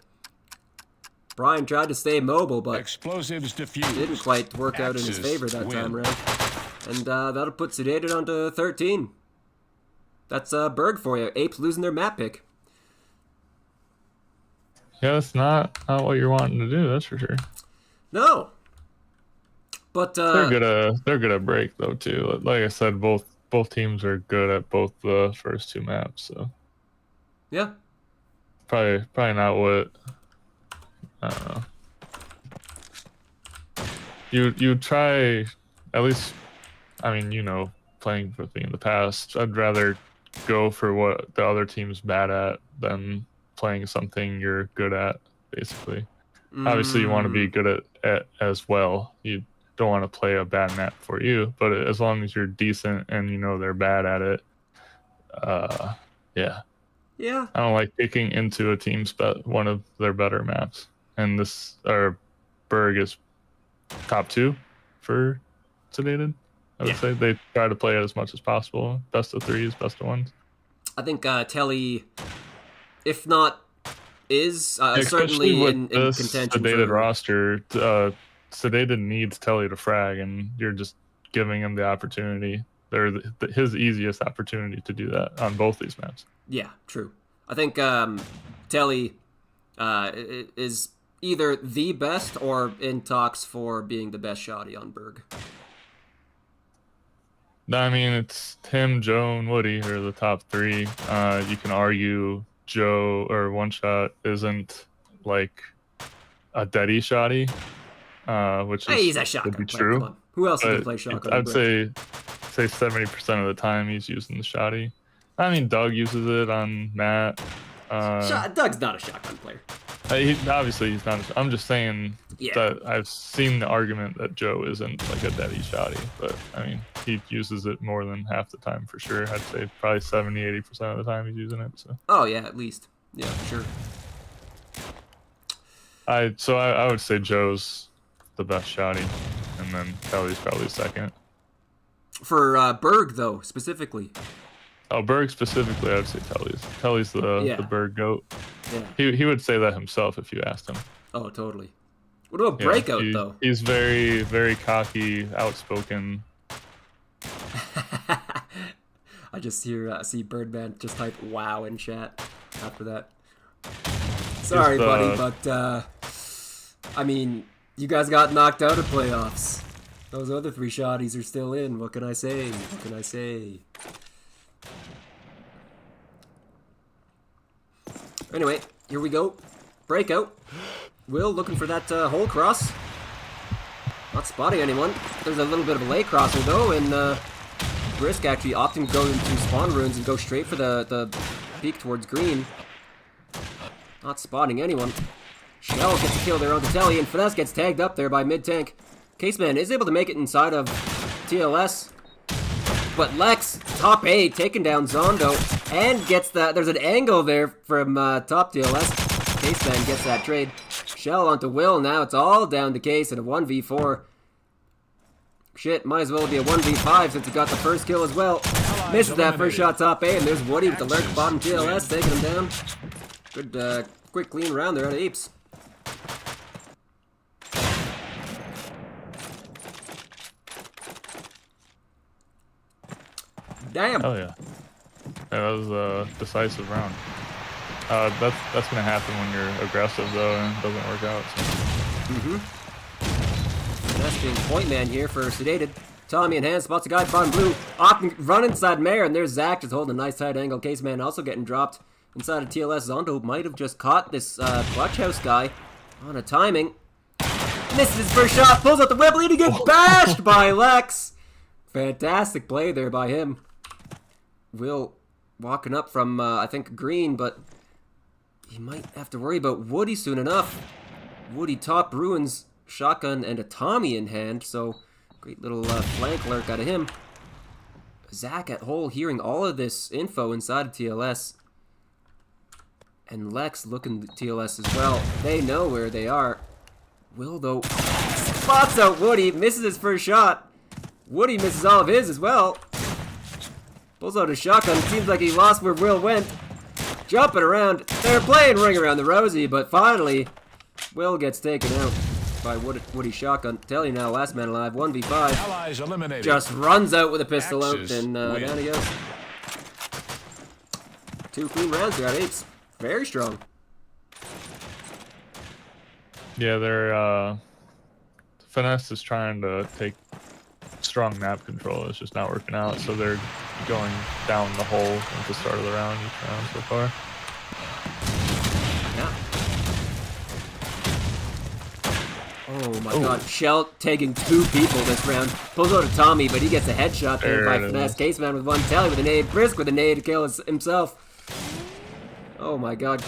Brian tried to stay mobile, but Explosives diffused. didn't quite work out in his Axis favor that time win. around. And that'll put Sedated onto 13. That's Berg for you. Apes losing their map pick. Yeah, that's not what you're wanting to do. That's for sure. No. But They're good at break though too. Like I said, both teams are good at both the first two maps. So yeah. probably not what I don't know. You try at least. I mean, you know, playing with me in the past, I'd rather go for what the other team's bad at than playing something you're good at. Basically, obviously you want to be good at as well. You don't want to play a bad map for you, but as long as you're decent and you know they're bad at it, yeah. I don't like picking into a team's one of their better maps, and this Berg is top 2 for Sedated. I would say they try to play it as much as possible. Best of 3s, best of 1s. I think Telly, if not, is Especially certainly with in this contention. Sedated roster, Sedated needs Telly to frag, and you're just giving him the opportunity. They're his easiest opportunity to do that on both these maps. Yeah, true. I think Telly is either the best or in talks for being the best shotty on Berg. I mean, it's him, Joe, and Woody are the top 3. You can argue Joe or One Shot isn't like a deady shotty, which He's a would shotgun be player. true. Come on. Who else can But play shotgun? I'd say 70% of the time he's using the shotty. I mean, Doug uses it on Matt. Doug's not a shotgun player. Obviously, he's not. I'm just saying that I've seen the argument that Joe isn't like a deady shotty, but I mean, he uses it more than half the time for sure. I'd say probably 70-80% of the time he's using it. So. Oh yeah, at least. Yeah, sure. I would say Joe's the best shotty, and then Telly's probably second. For Berg though, specifically. Oh, Berg specifically, I'd say Telly's. Telly's the Berg goat. Yeah. He would say that himself if you asked him. Oh, totally. What about Breakout though? He's very, very cocky, outspoken. I just see Birdman just type "wow" in chat after that. Sorry, buddy, but I mean, you guys got knocked out of playoffs. Those other 3 shotties are still in. What can I say? What can I say? Anyway, here we go. Breakout. Will looking for that hole cross. Not spotting anyone. There's a little bit of a lay crosser though, and Brisk actually opting to go into spawn runes and go straight for the peek towards green. Not spotting anyone. Shell gets a kill there on the telly, and Finesse gets tagged up there by mid-tank. Caseman is able to make it inside of TLS, but Lex, top A, taking down Zondo, and gets that. There's an angle there from top TLS. Caseman gets that trade. Shell onto Will, now it's all down to Case in a 1v4. Shit, might as well be a 1v5 since he got the first kill as well. Misses that first shot top A, and there's Woody with the lurk bottom TLS, taking him down. Good, quick, clean round there out of Apes. Damn. Oh yeah. That was a decisive round. That's gonna happen when you're aggressive though, and it doesn't work out. So. That's being point man here for Sedated. Tommy in hand, spots a guy bottom blue. Off run inside Mare, and there's Zach just holding a nice tight angle. Caseman also getting dropped inside of TLS. Zondo might have just caught this clutch house guy on a timing. Misses his first shot, pulls out the web lead, and gets bashed by Lex. Fantastic play there by him. Will walking up from, I think, green, but he might have to worry about Woody soon enough. Woody top ruins, shotgun, and a Tommy in hand, so great little flank lurk out of him. Zach at hole hearing all of this info inside of TLS. And Lex looking at TLS as well. They know where they are. Will, though, spots out Woody, misses his first shot. Woody misses all of his as well. Pulls out a shotgun. It seems like he lost where Will went. Jumping around. They're playing Ring Around the Rosie, but finally, Will gets taken out by Woody shotgun. Tell you now, last man alive, 1v5. Allies eliminated. Just runs out with a pistol Axis out, and down he goes. 2 clean rounds here at Apes. Very strong. Yeah, they're Finesse is trying to take strong map control. It's just not working out, so they're going down the hole at the start of the round each round so far. Yeah. Oh my god, Shell taking 2 people this round. Pulls out a Tommy, but he gets a headshot there by Finesse. Caseman with 1, Telly with a nade, Brisk with a nade to kill himself. Oh my god.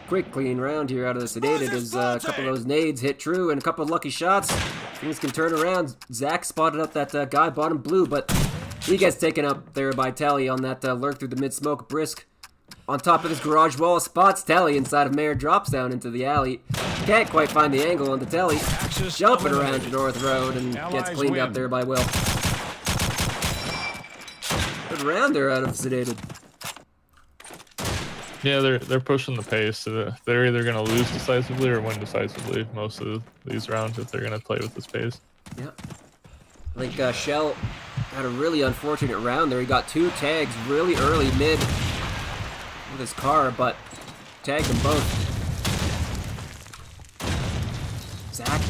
Quick clean round here out of the Sedated as a couple of those nades hit true and a couple of lucky shots. Things can turn around. Zach spotted up that guy bottom blue, but he gets taken up there by Telly on that lurk through the mid-smoke. Brisk on top of this garage wall, spots Telly inside of Mare, drops down into the alley. Can't quite find the angle on the Telly. Jumping around to North Road and gets cleaned up there by Will. Good round there out of Sedated. Yeah, they're pushing the pace. So they're either going to lose decisively or win decisively most of these rounds if they're going to play with this pace. Yeah. I think Shell had a really unfortunate round there. He got 2 tags really early mid with his car, but tagged them both. Zach.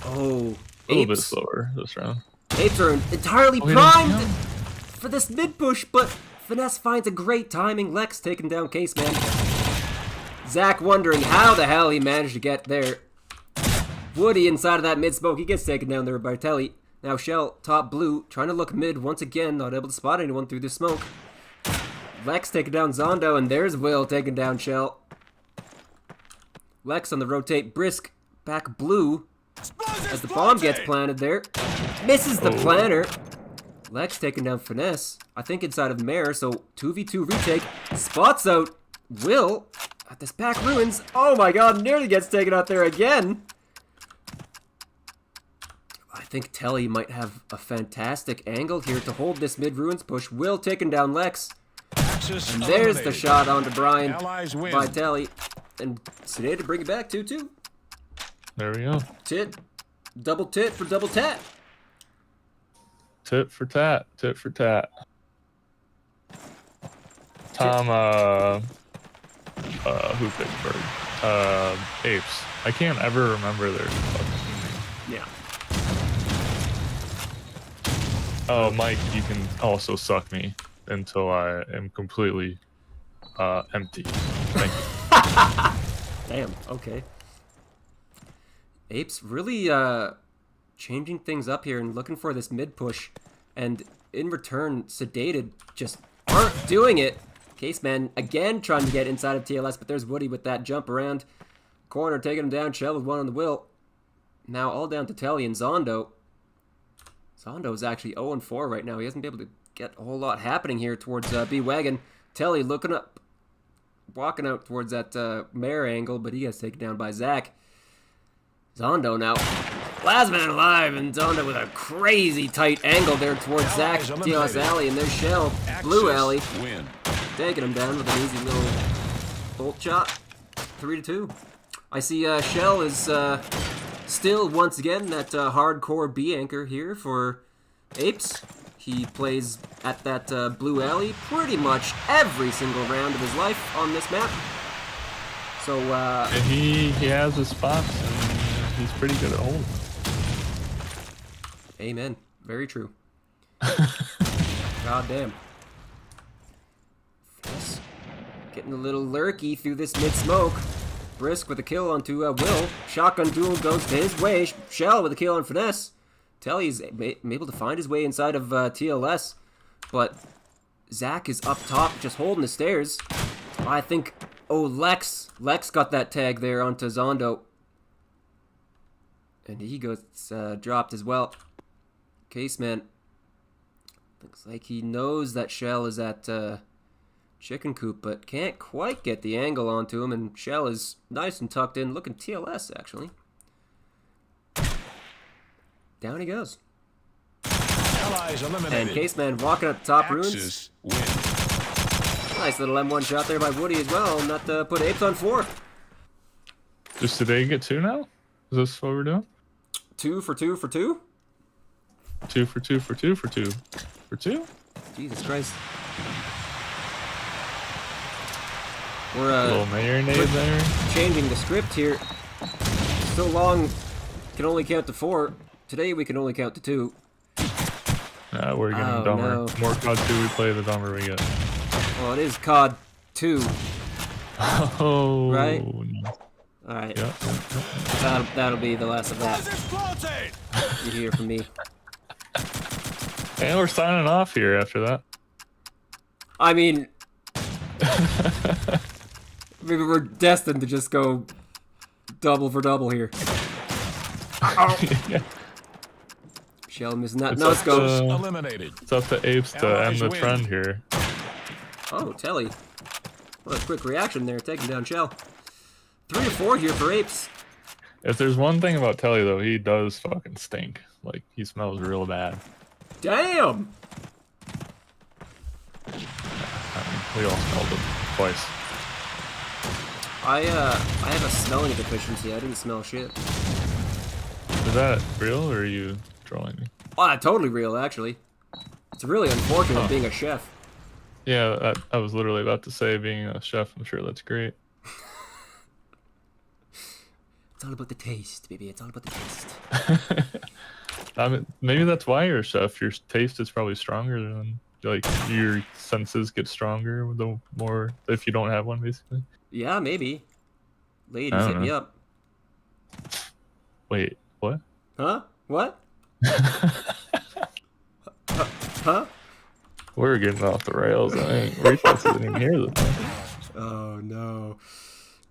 Oh. A little bit slower this round. Apes are entirely primed for this mid push, but Finesse finds a great timing. Lex taking down Caseman. Zach wondering how the hell he managed to get there. Woody inside of that mid smoke. He gets taken down there by Telly. Now Shell, top blue, trying to look mid once again. Not able to spot anyone through the smoke. Lex taking down Zondo, and there's Will taking down Shell. Lex on the rotate. Brisk back blue as the bomb gets planted there. Misses the planter. Lex taking down Finesse, I think inside of Mare, so 2v2 retake. Spots out Will at this back ruins. Oh my god, nearly gets taken out there again. I think Telly might have a fantastic angle here to hold this mid ruins push. Will taking down Lex. And there's the shot onto Brian by Telly. And Sedated to bring it back 2-2. There we go. Tit. Double tit for double tat. Tit for tat. Tit for tat. Tom, who Pittsburgh? Apes. I can't ever remember their fucking name. Yeah. Oh, Mike, you can also suck me until I am completely empty. Thank you. Damn, okay. Apes really changing things up here and looking for this mid push. And in return, Sedated just aren't doing it. Caseman again trying to get inside of TLS, but there's Woody with that jump around. corner, taking him down. Shell with one on the will. Now all down to Telly and Zondo. Zondo is actually 0-4 right now. He hasn't been able to get a whole lot happening here towards B-Wagon. Telly looking up, walking out towards that mare angle, but he gets taken down by Zach. Zondo now. Last man alive, and Zondo with a crazy tight angle there towards Zach. TLS Alley, and there's Shell. Blue Alley. Win. Taking him down with an easy little bolt shot. 3-2. I see Shell is still, once again, that hardcore B anchor here for Apes. He plays at that Blue Alley pretty much every single round of his life on this map. So, And he has his spots, and he's pretty good at holding. Amen. Very true. God damn. Yes. Getting a little lurky through this mid-smoke. Brisk with a kill onto Will. Shotgun duel goes to his way. Shell with a kill on Finesse. Telly's able to find his way inside of TLS. But Zach is up top, just holding the stairs. I think... Oh, Lex got that tag there onto Zondo. And he goes dropped as well. Caseman. Looks like he knows that Shell is at Chicken Coop, but can't quite get the angle onto him. And Shell is nice and tucked in, looking TLS, actually. Down he goes. Allies eliminated. And Caseman walking up top ruins. Axis win. Nice little M1 shot there by Woody as well. Not to put Apes on 4. Just today get 2 now? Is this what we're doing? 2 for 2 for 2? 2 for 2 for 2 for 2 for 2? Jesus Christ. We're A little marinade there. changing the script here. So long can only count to 4. Today we can only count to 2. We're getting Oh, dumber. no. The more CoD2 we play, the dumber we get. Well, it is COD 2. Oh, Right? no. Alright. Yeah, yeah, yeah. That'll be the last of that. Exploded. You hear from me. And we're signing off here after that. I mean... maybe we're destined to just go double for double here. Yeah. Shell missing that It's no-scope. Eliminated. It's up to Apes to Allies end the win. trend here. Oh, Telly. What a quick reaction there, taking down Shell. 3-4 here for Apes. If there's one thing about Telly, though, he does fucking stink. Like, he smells real bad. Damn! I mean, we all smelled him twice. I have a smelling deficiency. I didn't smell shit. Is that real, or are you trolling me? Oh, totally real, actually. It's really unfortunate being a chef. Yeah, I was literally about to say, being a chef, I'm sure that's great. It's all about the taste, baby. It's all about the taste. I mean, maybe that's why you're a chef. Your taste is probably stronger than, like, your senses get stronger the more, if you don't have one, basically. Yeah, maybe. Ladies, I don't hit me know. up. Wait, what? Huh? What? Huh? We're getting off the rails. I mean, Rachel didn't even hear this. Oh, no.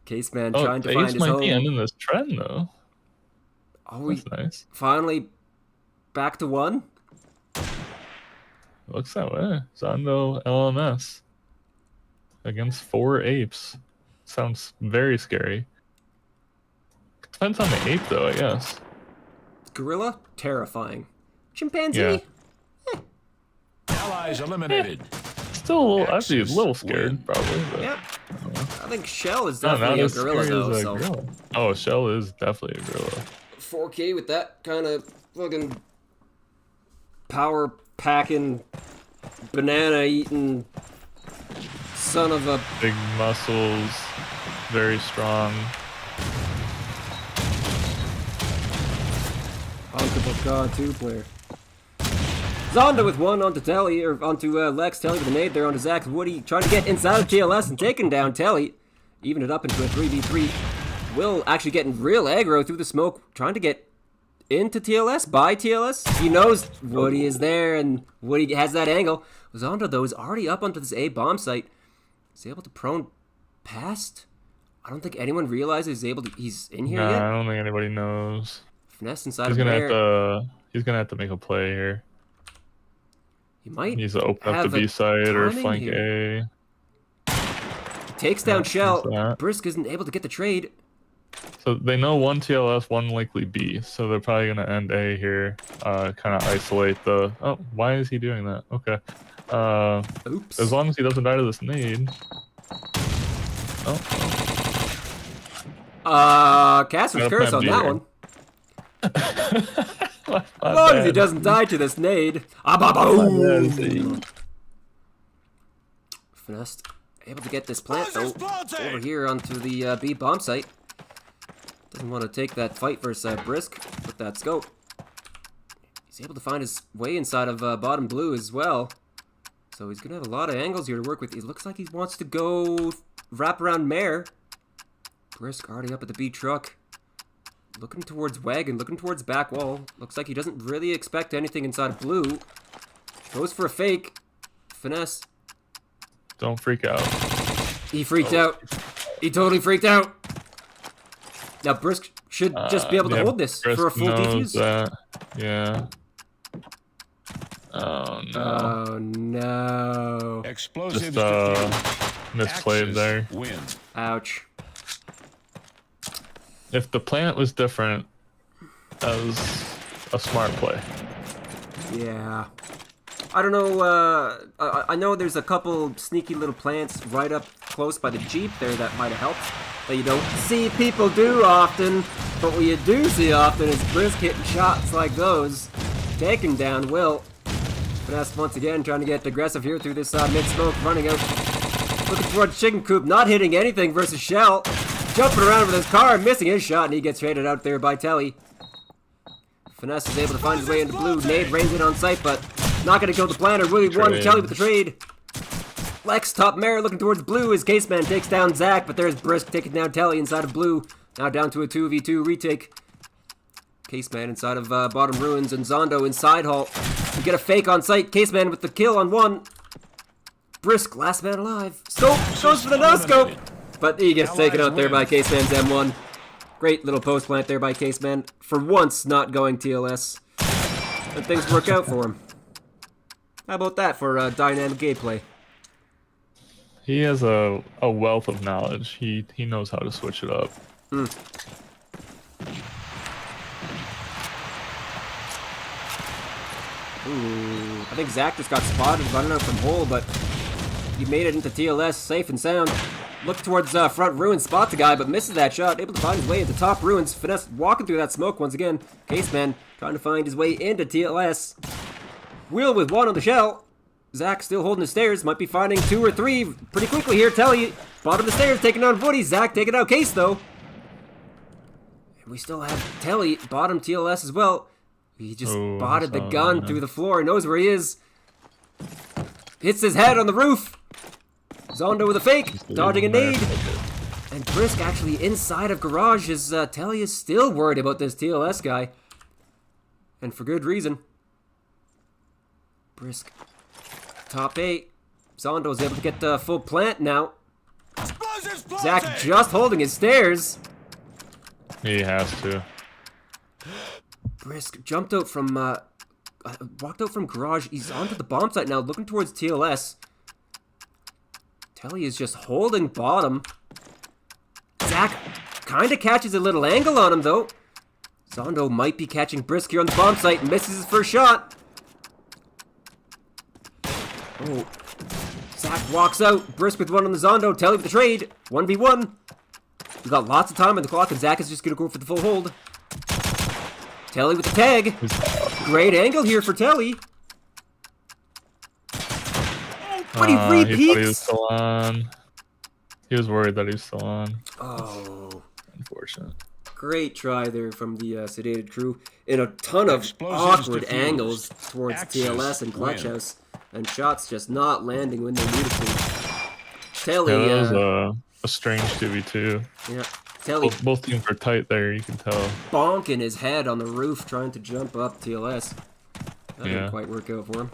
Caseman Oh, trying to find Apes his might home. be ending this trend, though. Are we That's nice. finally back to 1? Looks that way. Zondo LMS against 4 Apes. Sounds very scary. Depends on the ape, though, I guess. Gorilla? Terrifying. Chimpanzee? Yeah. Allies eliminated. Still, a little, I'd be a Axis little scared, win. probably. But Yep. I think Shell is no, not definitely a as gorilla, scary though, as a so... gorilla. Oh, Shell is definitely a gorilla. 4K with that kind of fucking power packing, banana eating son of a... Big muscles, very strong. Uncable CoD2 player. Zonda with 1 onto Telly, or onto Lex. Telly with a nade there onto Zach. Woody trying to get inside of TLS and taking down Telly. Even it up into a 3v3. Will actually getting real aggro through the smoke, trying to get into TLS, by TLS. He knows Woody is there, and Woody has that angle. Zonda, though, is already up onto this A bomb site. He's able to prone past I don't think anyone realizes he's in here Nah, yet. I don't think anybody knows. Finesse inside He's of gonna Mare. he's gonna have to make a play here. He might He needs to open up have the a B side or timing flank here. A. Takes down Yeah, Shell. there's that. Brisk isn't able to get the trade. So they know one TLS, one likely B. So they're probably gonna end A here. Kind of isolate the. Oh, why is he doing that? Okay. Oops. As long as he doesn't die to this nade. Oh. Caster's Gotta curse plan on B that here. one. As long as he doesn't die to this nade. Boom! Finesse able to get this plant though over here onto the B bomb site. Doesn't want to take that fight versus Brisk with that scope. He's able to find his way inside of bottom blue as well. So he's gonna have a lot of angles here to work with. It looks like he wants to go wrap around Mare. Brisk already up at the B truck. Looking towards Wagon, looking towards back wall. Looks like he doesn't really expect anything inside of blue. Goes for a fake. Finesse. Don't freak out. He freaked out. He totally freaked out. Now Brisk should just be able to hold this for a full defuse. Yeah. Oh no. Oh no. Explosives Just defused. misplayed Axis there. Win. Ouch. If the plant was different, that was a smart play. Yeah. I don't know, I know there's a couple sneaky little plants right up close by the Jeep there that might have helped. That you don't see people do often, but what you do see often is Brisk hitting shots like those. Taking down Will. Finesse once again trying to get aggressive here through this mid-smoke, running out. Looking towards Chicken Coop, not hitting anything versus Shell. Jumping around with his car, missing his shot, and he gets traded out there by Telly. Finesse is able to find his way into blue. Nade rains in on sight, but not going to kill the planter. Willie won Telly with the trade. Lex, top Mare, looking towards blue. His Caseman takes down Zach, but there's Brisk taking down Telly inside of blue. Now down to a 2v2 retake. Caseman inside of bottom ruins, and Zondo inside hall. We get a fake on sight. Caseman with the kill on one. Brisk, last man alive. Scope goes for the no-scope. But he gets taken out there by Caseman's M1. Great little post plant there by Caseman. For once, not going TLS. And things work out for him. How about that for dynamic gameplay? He has a wealth of knowledge. He knows how to switch it up. Ooh, I think Zach just got spotted running out from hole, but he made it into TLS safe and sound. Look towards front ruins, spots the guy, but misses that shot. Able to find his way into top ruins. Finesse walking through that smoke once again. Caseman trying to find his way into TLS. Wheel with one on the shell. Zach still holding the stairs. Might be finding 2 or 3 pretty quickly here. Telly, bottom of the stairs, taking down Woody. Zach taking out Case, though. And we still have Telly, bottom TLS as well. He just spotted the gun through the floor. He knows where he is. Hits his head on the roof. Zondo with a fake, dodging a nade. And Brisk actually inside of garage. As Telly is still worried about this TLS guy. And for good reason. Brisk. Top 8. Zondo's able to get the full plant now. Zach just holding his stairs. He has to. Brisk jumped out from, walked out from garage. He's onto the bomb site now, looking towards TLS. Telly is just holding bottom. Zach kind of catches a little angle on him, though. Zondo might be catching Brisk here on the bomb site. Misses his first shot. Oh. Zach walks out. Brisk with one on the Zondo. Telly with the trade. 1v1. We've got lots of time on the clock, and Zach is just going to go for the full hold. Telly with the tag. Great angle here for Telly. But he repeats. He thought he was still on. He was worried that he was still on. Oh. Unfortunate. Great try there from the Sedated crew. In a ton of Explosives awkward diffused. angles towards Axis TLS and Clutch win. House. And shots just not landing when they needed to. Telly, Yeah, that was a strange 2v2. yeah, Telly Both teams were tight there, you can tell. bonking his head on the roof trying to jump up TLS. That didn't quite work out for him.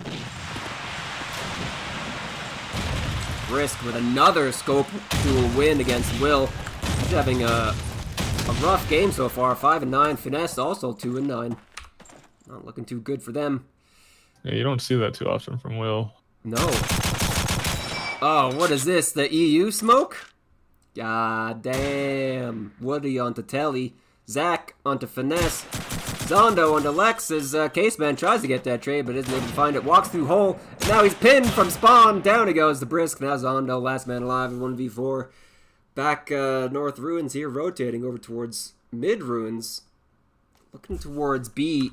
Brisk with another scope to a win against Will. He's having a rough game so far. 5-9. Finesse also 2-9. Not looking too good for them. Yeah, you don't see that too often from Will. No. Oh, what is this? The EU smoke? God damn. Woody onto Telly. Zach onto Finesse. Zondo onto Lex as Caseman tries to get that trade, but isn't able to find it. Walks through hole, and now he's pinned from spawn. Down he goes to Brisk. Now Zondo, last man alive in 1v4. Back North Ruins here, rotating over towards Mid Ruins. Looking towards B.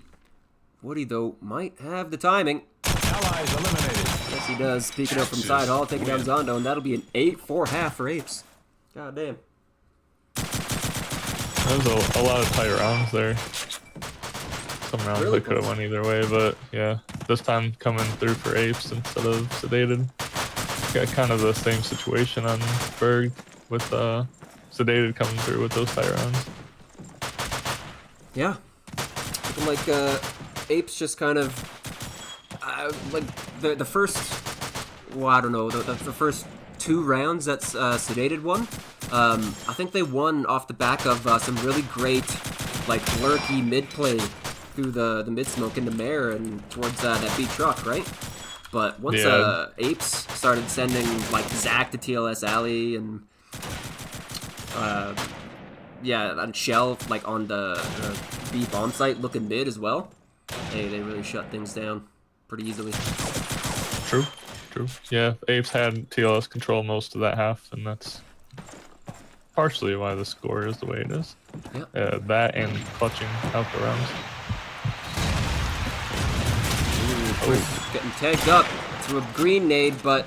Woody, though, might have the timing. Allies eliminated. Yes, he does. Peeking up from side hall, taking down Zondo, and that'll be an 8-4 half for Apes. God damn. That was a lot of tight rounds there. Some rounds Really that could have went either way, but yeah, this time coming through for Apes instead of Sedated. Got kind of the same situation on Berg with Sedated coming through with those tight rounds. Yeah. Looking like Apes just kind of like the first, well, I don't know, the first 2 rounds that's Sedated won. I think they won off the back of some really great like lurky mid play through the mid smoke into Mare and towards that B truck, right? But once Apes started sending like Zach to TLS Alley and and Shell like on the B bomb site looking mid as well, hey, they really shut things down pretty easily. True. Yeah, Apes had TLS control most of that half, and that's partially why the score is the way it is. Yeah. That and clutching out the rounds. Getting tagged up through a green nade, but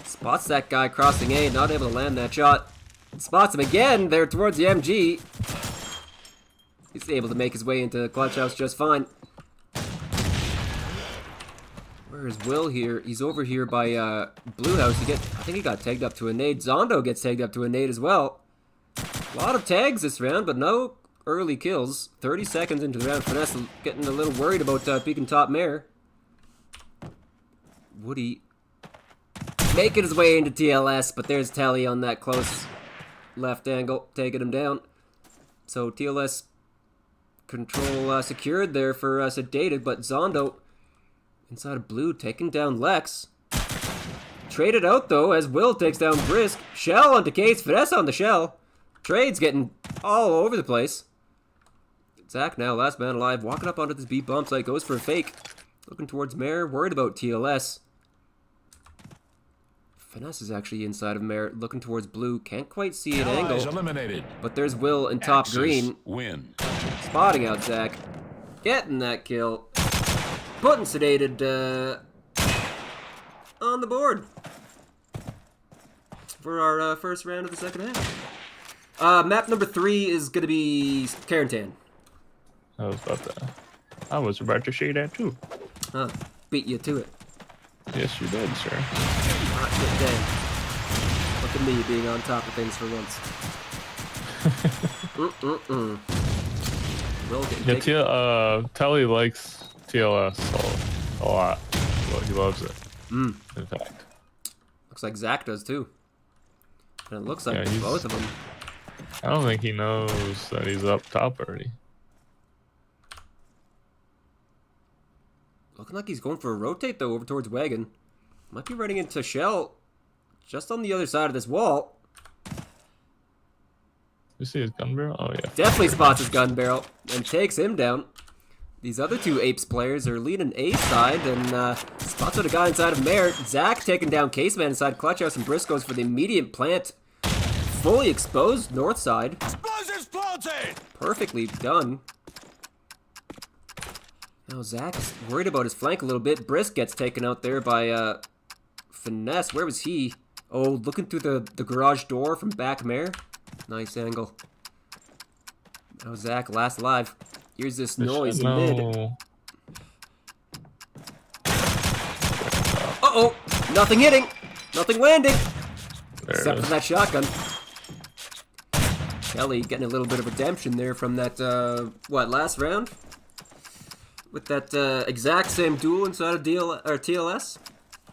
spots that guy crossing A, not able to land that shot. Spots him again there towards the MG. He's able to make his way into the clutch house just fine. Where is Will here? He's over here by Blue House. I think he got tagged up to a nade. Zondo gets tagged up to a nade as well. A lot of tags this round, but no early kills. 30 seconds into the round. Finesse getting a little worried about peeking top Mare. Woody making his way into TLS, but there's Telly on that close left angle, taking him down. So TLS control secured there for Sedated, but Zondo inside of Blue taking down Lex. Traded out though as Will takes down Brisk. Shell onto Case, Finesse on the Shell. Trades getting all over the place. Zach now, last man alive, walking up onto this B bomb site, goes for a fake. Looking towards Mare, worried about TLS. Finesse is actually inside of Mare, looking towards Blue. Can't quite see an Allies angle. eliminated. But there's Will in top Axis green. Win. Spotting out Zach. Getting that kill. Putting Sedated on the board. For our first round of the second half. Map number 3 is going to be Carentan. I was about to say that too. Huh. Beat you to it. Yes, you did, sir. Not good day. Look at me being on top of things for once. Will getting taken. Telly likes TLS a lot. Well, he loves it. In fact. Looks like Zach does too. And it looks like Yeah, both of them. I don't think he knows that he's up top already. Looking like he's going for a rotate though over towards Wagon. Might be running into Shell just on the other side of this wall. You see his gun barrel? Oh yeah. Definitely spots his gun barrel and takes him down. These other 2 Apes players are leading A side and spots out a guy inside of Mare. Zach taking down Caseman inside Clutch House and Briscoes for the immediate plant. Fully exposed north side. Explosives planted. Perfectly done. Now Zach's worried about his flank a little bit. Brisk gets taken out there by Finesse. Where was he? Oh, looking through the garage door from back Mare. Nice angle. Now Zach, last alive. Here's this noise in mid. Uh-oh! Nothing hitting! Nothing landing! Except for that shotgun. Kelly getting a little bit of redemption there from that, last round? With that exact same duel inside of TLS.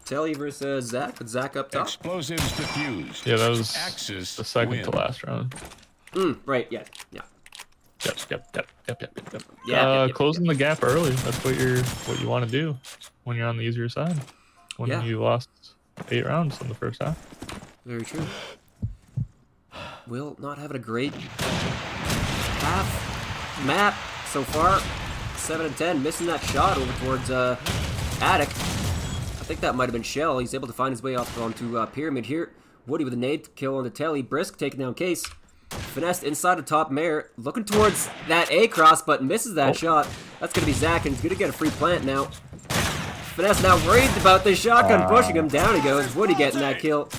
Telly versus Zach, with Zach up top. Explosives diffused. Yeah, that was Axis the second win. to last round. Right, yeah. Yep. Closing the gap early. That's what you want to do when you're on the easier side. When you lost 8 rounds in the first half. Very true. Will not having a great half map so far. 7 and 10, missing that shot over towards Attic. I think that might have been Shell. He's able to find his way off onto Pyramid here. Woody with a nade kill on the telly. Brisk taking down Case. Finessed inside of top Mare, looking towards that A cross, but misses that shot. That's gonna be Zach, and he's gonna get a free plant now. Finesse now worried about this shotgun pushing him. Down he goes. Woody getting that kill.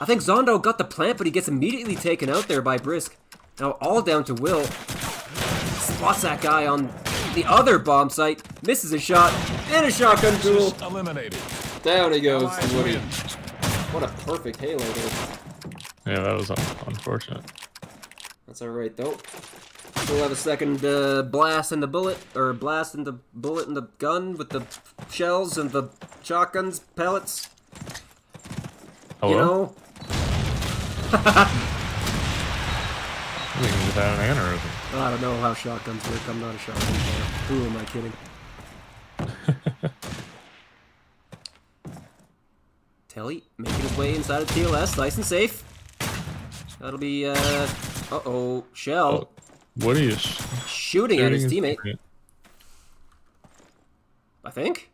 I think Zondo got the plant, but he gets immediately taken out there by Brisk. Now all down to Will. Spots that guy on the other bomb site. Misses a shot. And a shotgun duel. Eliminated. Down he goes Allies to Woody. win. What a perfect Halo there. Yeah, that was unfortunate. That's alright though. We'll have a second blast in the bullet, or blast in the bullet in the gun with the shells and the shotguns, pellets. Hello? You know? I think he just had an aneurysm. I don't know how shotguns work. I'm not a shotgun player. Who am I kidding? Telly making his way inside of TLS, nice and safe. That'll be, uh-oh, Shell. Woody is Shooting at his teammate. I think.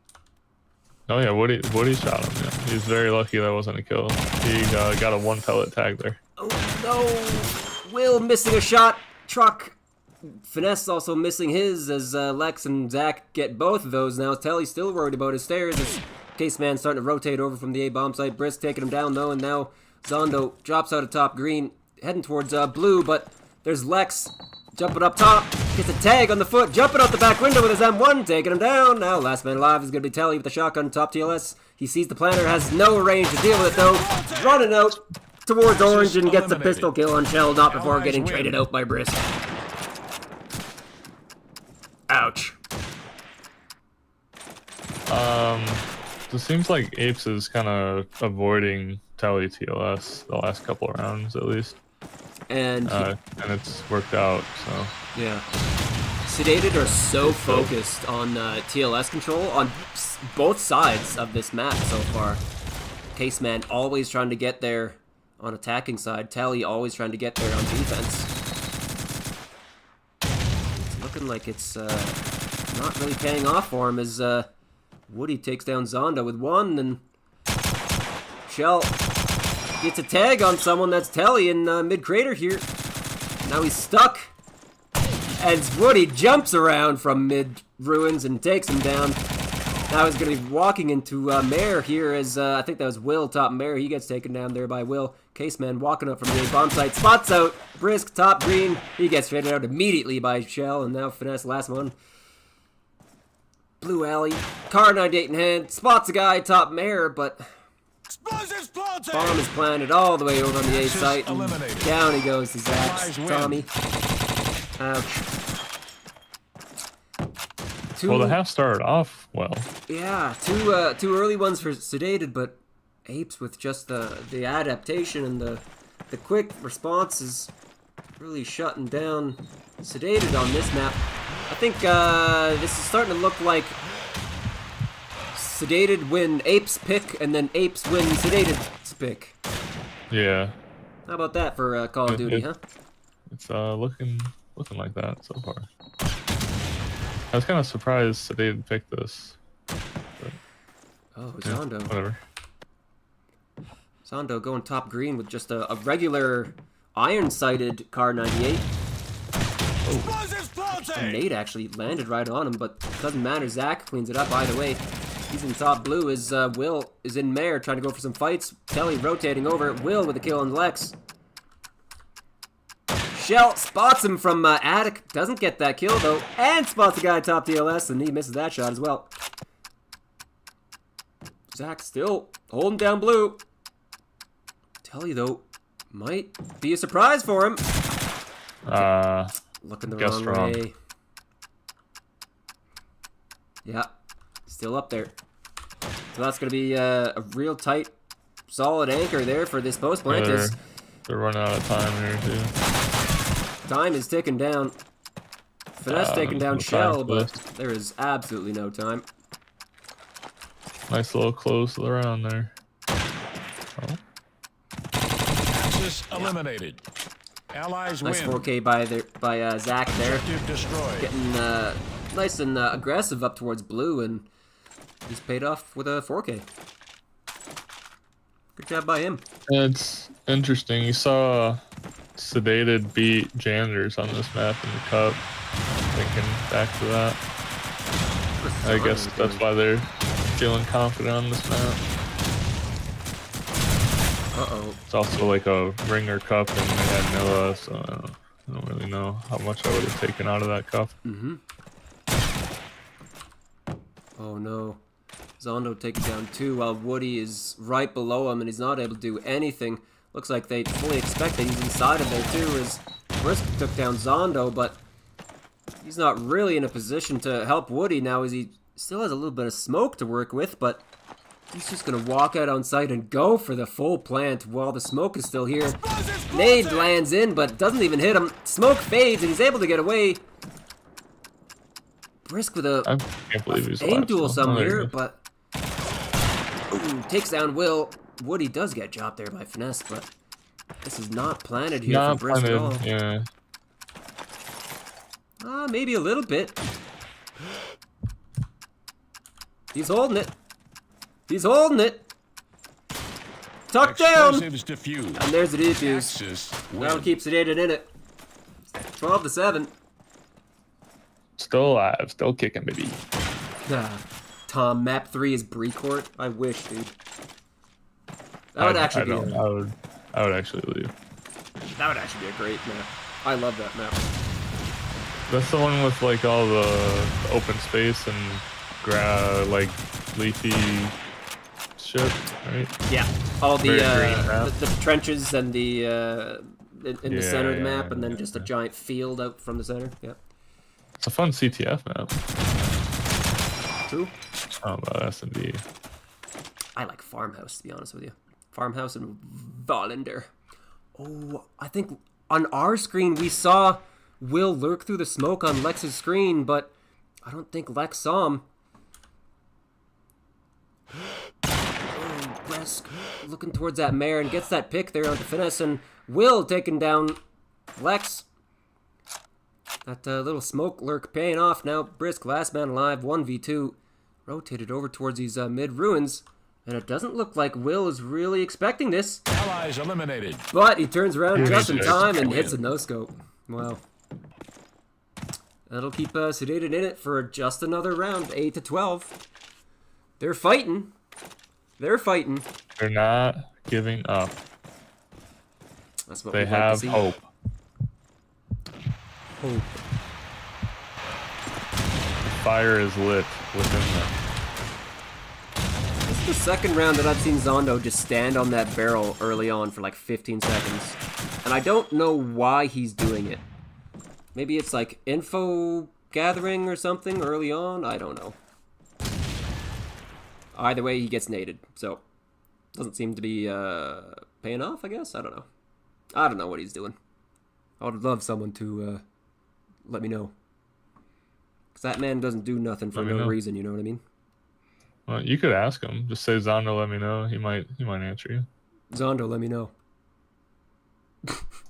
Oh yeah, Woody shot him. Yeah. He's very lucky that wasn't a kill. He got a 1 pellet tag there. Oh no! Will missing a shot. Truck. Finesse also missing his as Lex and Zach get both of those now. Telly's still worried about his stairs as Caseman starting to rotate over from the A bomb site. Brisk taking him down though, and now Zondo drops out of top green, heading towards blue, but there's Lex jumping up top, gets a tag on the foot, jumping out the back window with his M1, taking him down. Now last man alive is going to be Telly with the shotgun top TLS. He sees the planter, has no range to deal with it though, running out towards orange and gets a pistol kill on Shell, not before getting traded out by Brisk. Ouch. It seems like Apes is kind of avoiding Telly TLS the last couple of rounds at least. And it's worked out, so. Yeah. Sedated are so focused on TLS control on both sides of this map so far. Caseman always trying to get there on attacking side. Telly always trying to get there on defense. It's looking like it's not really paying off for him as Woody takes down Zonda with 1, and Shell gets a tag on someone. That's Telly in mid-crater here. Now he's stuck. As Woody jumps around from mid-ruins and takes him down. Now he's going to be walking into Mare here as, I think that was Will, top Mare. He gets taken down there by Will. Caseman walking up from the bomb site. Spots out. Brisk, top green. He gets traded out immediately by Shell. And now Finesse, last one. Blue alley. Car 98 in hand. Spots a guy, top Mare, but bomb is planted all the way over on the A site. And down he goes to Zach. Tommy. Ouch. Well, the half started off well. Yeah, two early ones for Sedated, but Apes with just the adaptation and the quick response is really shutting down Sedated on this map. I think this is starting to look like Sedated win Apes pick, and then Apes win Sedated's pick. Yeah. How about that for Call of Duty, huh? It's looking like that so far. I was kind of surprised that they didn't pick this. But, oh, Zondo. Whatever. Zondo going top green with just a regular iron-sighted Car 98. A nade actually landed right on him, but it doesn't matter. Zach cleans it up either way. He's in top blue as Will is in Mare trying to go for some fights. Telly rotating over. Will with a kill on Lex. Shell spots him from Attic. Doesn't get that kill though. And spots a guy top TLS, and he misses that shot as well. Zach still holding down blue. Telly though might be a surprise for him. Looking the wrong way. Yeah, still up there. So that's going to be a real tight, solid anchor there for this post plant. They're running out of time here too. Time is ticking down. Finesse taking down no time Shell, for but this. there is absolutely no time. Nice little close to the round there. Oh. Axis eliminated. Allies Nice win. 4K by Zach there. Objective destroyed. Getting nice and aggressive up towards blue, and he's paid off with a 4K. Good job by him. It's interesting. You saw Sedated beat Janitors on this map in the cup. Thinking back to that. I guess that's why they're feeling confident on this map. Uh-oh. It's also like a ringer cup, and they had Nilla, so I don't really know how much I would have taken out of that cup. Mm-hmm. Oh no. Zondo taking down 2 while Woody is right below him and he's not able to do anything. Looks like they fully expect that he's inside of there too, as Brisk took down Zondo, but he's not really in a position to help Woody now, as he still has a little bit of smoke to work with, but he's just gonna walk out on site and go for the full plant while the smoke is still here. Nade lands in, but doesn't even hit him. Smoke fades, and he's able to get away. Brisk with a I can't believe he's aim alive duel still. some Oh, there you here, go. but ooh, takes down Will. Woody does get dropped there by Finesse, but this is not planted here Not from Brisk at all. planted, yeah. Maybe a little bit. He's holding it. He's holding it. Tuck down. Explosives defused. And there's the defuse. Axis That'll win. keep Sedated in it. 12-7. Still alive, still kicking, baby. Tom, map 3 is Brecourt. I wish, dude. That would actually be I would actually leave. that would actually be a great map. I love that map. That's the one with like all the open space and like leafy shit, right? Yeah, all the Very green map. the trenches and the in the center of the map, Yeah, and then just a giant field out from the center. Yeah. It's a fun CTF map. True. Oh, about S&D. I like Farmhouse, to be honest with you. Farmhouse and Volander. Oh, I think on our screen we saw Will lurk through the smoke on Lex's screen, but I don't think Lex saw him. Oh, Bresk looking towards that mare and gets that pick there onto Finesse, and Will taking down Lex. That little smoke lurk paying off now. Brisk, last man alive, 1v2. Rotated over towards these mid ruins. And it doesn't look like Will is really expecting this. Allies eliminated. But he turns around just in Yes. time and hits a no-scope. Wow. That'll keep Sedated in it for just another round, 8-12. They're fighting. They're fighting. They're not giving up. That's what They we'd like to have see. hope. Hope. Fire is lit within them. This is the second round that I've seen Zondo just stand on that barrel early on for like 15 seconds. And I don't know why he's doing it. Maybe it's like info gathering or something early on? I don't know. Either way, he gets naded. So, doesn't seem to be paying off, I guess? I don't know. I don't know what he's doing. I would love someone to let me know. Because that man doesn't do nothing for Let me no know. reason, you know what I mean? Well, you could ask him. Just say Zondo, let me know. He might answer you. Zondo, let me know.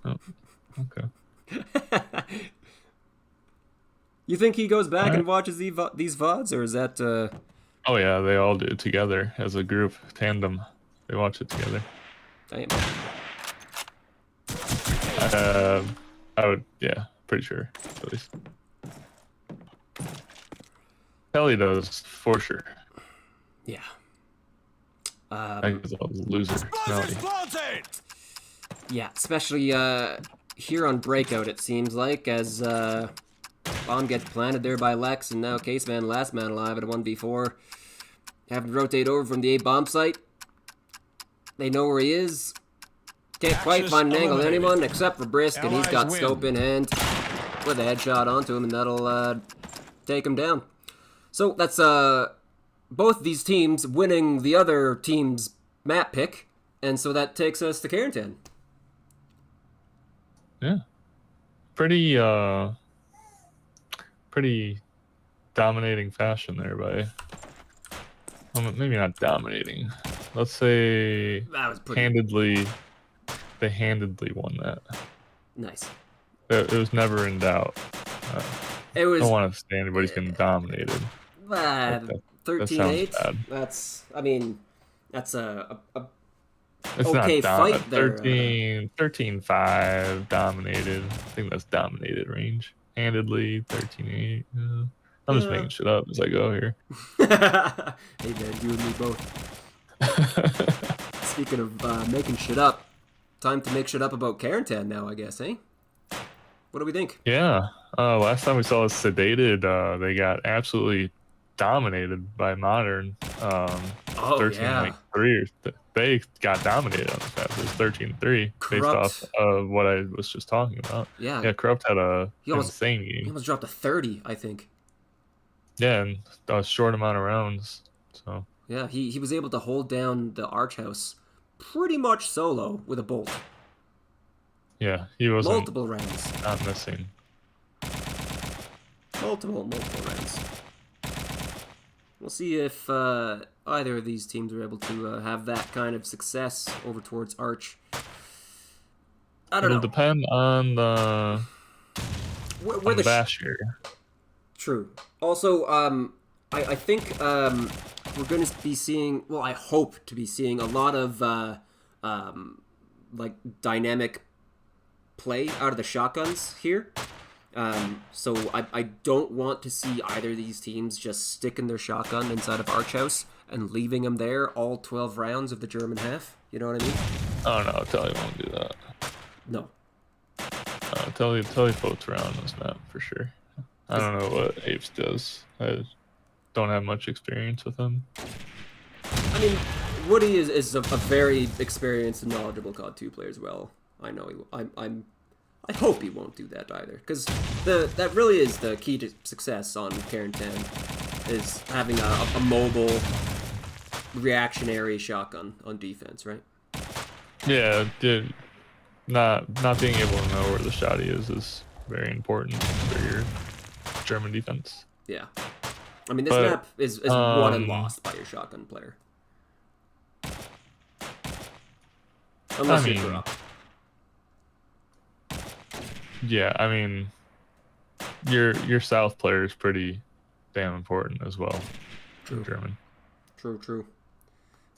Oh, okay. You think he goes back Alright. and watches these VODs, or is that, Oh yeah, they all do it together as a group, tandem. They watch it together. damn. I would, yeah, pretty sure, at least. Kelly does, for sure. Yeah. I guess a loser. Explosives personality. planted. Yeah, especially here on Breakout, it seems like, as bomb gets planted there by Lex, and now Caseman, last man alive at a 1v4. Having to rotate over from the A bomb site. They know where he is. Can't quite Axis find an angle on eliminated. anyone except for Brisk, and he's got Allies win. scope in hand with a headshot onto him, and that'll take him down. So that's both these teams winning the other team's map pick, and so that takes us to Carentan. Yeah. pretty dominating fashion there by maybe not dominating. Let's say That was pretty they handedly won that. nice. It was never in doubt. It was I don't want to say anybody's getting dominated. That 13-8. sounds bad. That's, I mean, that's a It's okay not fight there. 13-5 dominated. I think that's dominated range. Handedly 13-8. I'm just making shit up as I go here. Hey man, you and me both. Speaking of making shit up, time to make shit up about Carentan now, I guess, eh? What do we think? Yeah. Last time we saw Sedated, they got absolutely dominated by Modern. 13-3. They got dominated on this map. It was 13-3 based off of what I was just talking about. Yeah. Yeah, Corrupt had insane He game. almost dropped a 30, I think. Yeah, and a short amount of rounds. So Yeah, he was able to hold down the Arch House pretty much solo with a bolt. yeah, he wasn't Multiple rounds. not missing. Multiple rounds. We'll see if either of these teams are able to have that kind of success over towards Arch. I don't know. It'll depend on the Where the bash here. True. Also, I think we're going to be seeing. Well, I hope to be seeing a lot of like dynamic play out of the shotguns here. So I don't want to see either of these teams just sticking their shotgun inside of Arch House and leaving them there all 12 rounds of the German half. You know what I mean? Oh no, Telly won't do that. No. Telly floats around this map for sure. I don't know what Apes does. I don't have much experience with him. I mean, Woody is a very experienced and knowledgeable CoD2 player as well. I know I hope he won't do that either, because that really is the key to success on Carentan, is having a mobile, reactionary shotgun on defense, right? Yeah, dude, not being able to know where the shotty is very important for your German defense. Yeah. I mean, this map is won and lost by your shotgun player. Unless you're corrupt. Yeah, I mean, your South player is pretty damn important as well. True. German. True.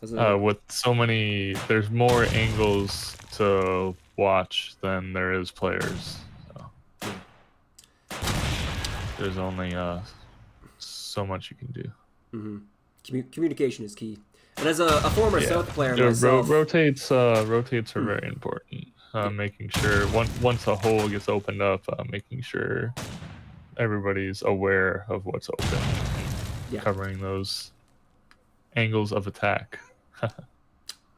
With so many, there's more angles to watch than there is players. So. There's only so much you can do. Mm-hmm. Communication is key. And as a former South player myself, rotates are very important. Making sure once a hole gets opened up, making sure everybody's aware of what's open, covering those angles of attack.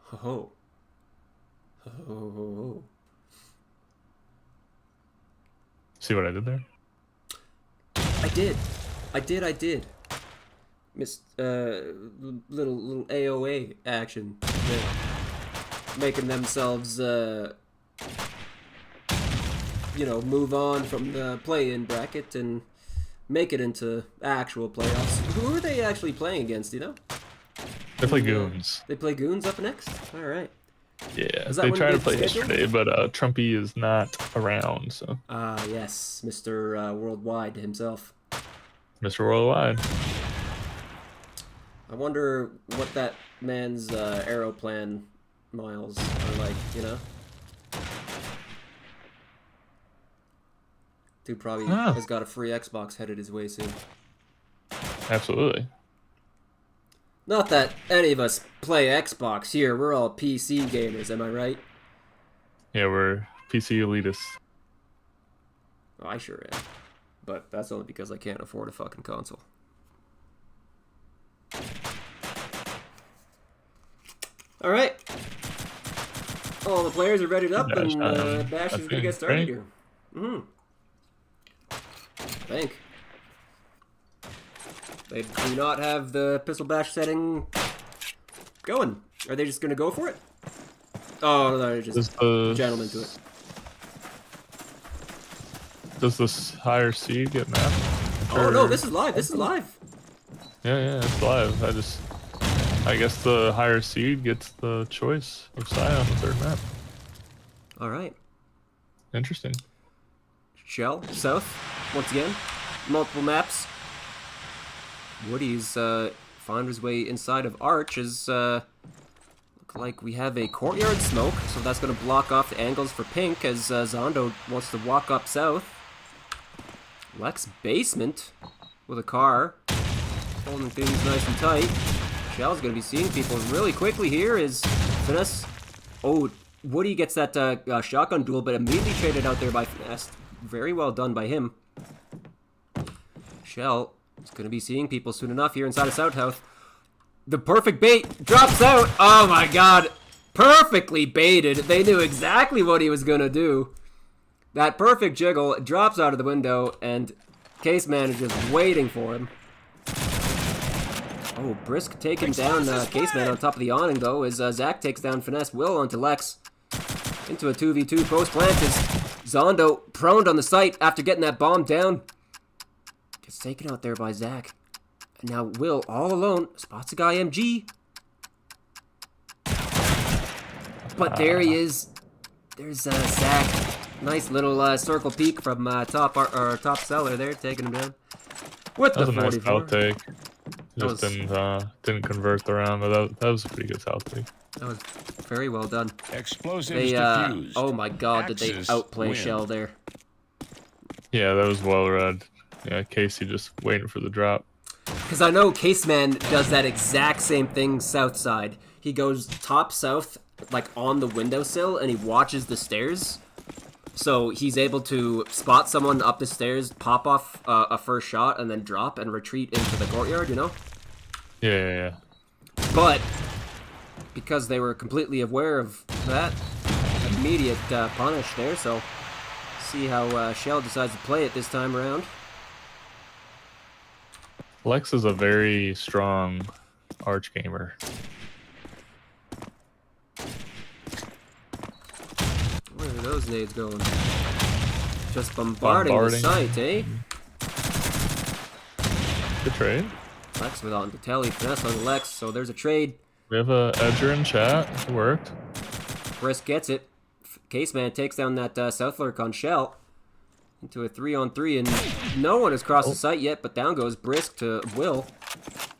Ho. See what I did there? I did. Miss little AOA action, making themselves move on from the play-in bracket and make it into actual playoffs. Who are they actually playing against, you know? They play Goons. They play Goons up next? Alright. Yeah, they tried to play yesterday, but Trumpy is not around, so... yes, Mr. Worldwide himself. Mr. Worldwide. I wonder what that man's Aeroplan miles are like, you know? Dude probably has got a free Xbox headed his way soon. Absolutely. Not that any of us play Xbox here. We're all PC gamers, am I right? Yeah, we're PC elitists. Oh, I sure am. But that's only because I can't afford a fucking console. Alright. All the players are readied up, and Bash is going to get started here. I think. They do not have the pistol bash setting going. Are they just going to go for it? Oh, no, they're just gentlemen to it. Does this higher seed get mapped? Oh no, this is live. This is live. Yeah, it's live. I guess the higher seed gets the choice of side on the third map. All right. Interesting. Shell south once again. Multiple maps. Woody's found his way inside of Arch. Is look like we have a courtyard smoke, so that's going to block off the angles for Pink as Zondo wants to walk up south. Lex basement with a car, holding things nice and tight. Shell's going to be seeing people really quickly here. Is Finesse? Oh, Woody gets that shotgun duel, but immediately traded out there by Finesse. Very well done by him. Shell is going to be seeing people soon enough here inside of South House. The perfect bait drops out. Oh my god. Perfectly baited. They knew exactly what he was going to do. That perfect jiggle drops out of the window, and Caseman is just waiting for him. Oh, Brisk taking down Caseman on top of the awning, though, as Zach takes down Finesse Will onto Lex. Into a 2v2 post-plant as Zondo proned on the site after getting that bomb down. Gets taken out there by Zach. And now Will, all alone, spots a guy MG. But there he is. There's Zach. Nice little circle peek from top cellar there, taking him down. With That the was a nice 44. south take. Just didn't convert the round, but that was a pretty good south take. That was very well done. Explosives They, defused. oh my god, did they Axis outplay win. Shell there. Yeah, that was well read. Yeah, Casey just waiting for the drop. Because I know Caseman does that exact same thing south side. He goes top south, like on the windowsill, and he watches the stairs. So he's able to spot someone up the stairs, pop off a first shot, and then drop and retreat into the courtyard, you know? Yeah. But because they were completely aware of that, immediate punish there, so see how Shell decides to play it this time around. Lex is a very strong arch gamer. Where are those nades going? Just bombarding the site, eh? Good trade. Lex with on the telly, Finesse on the Lex, so there's a trade. We have a edger in chat. It worked. Brisk gets it. Caseman takes down that South Lurk on Shell. Into a 3-on-3, and no one has crossed the site yet, but down goes Brisk to Will.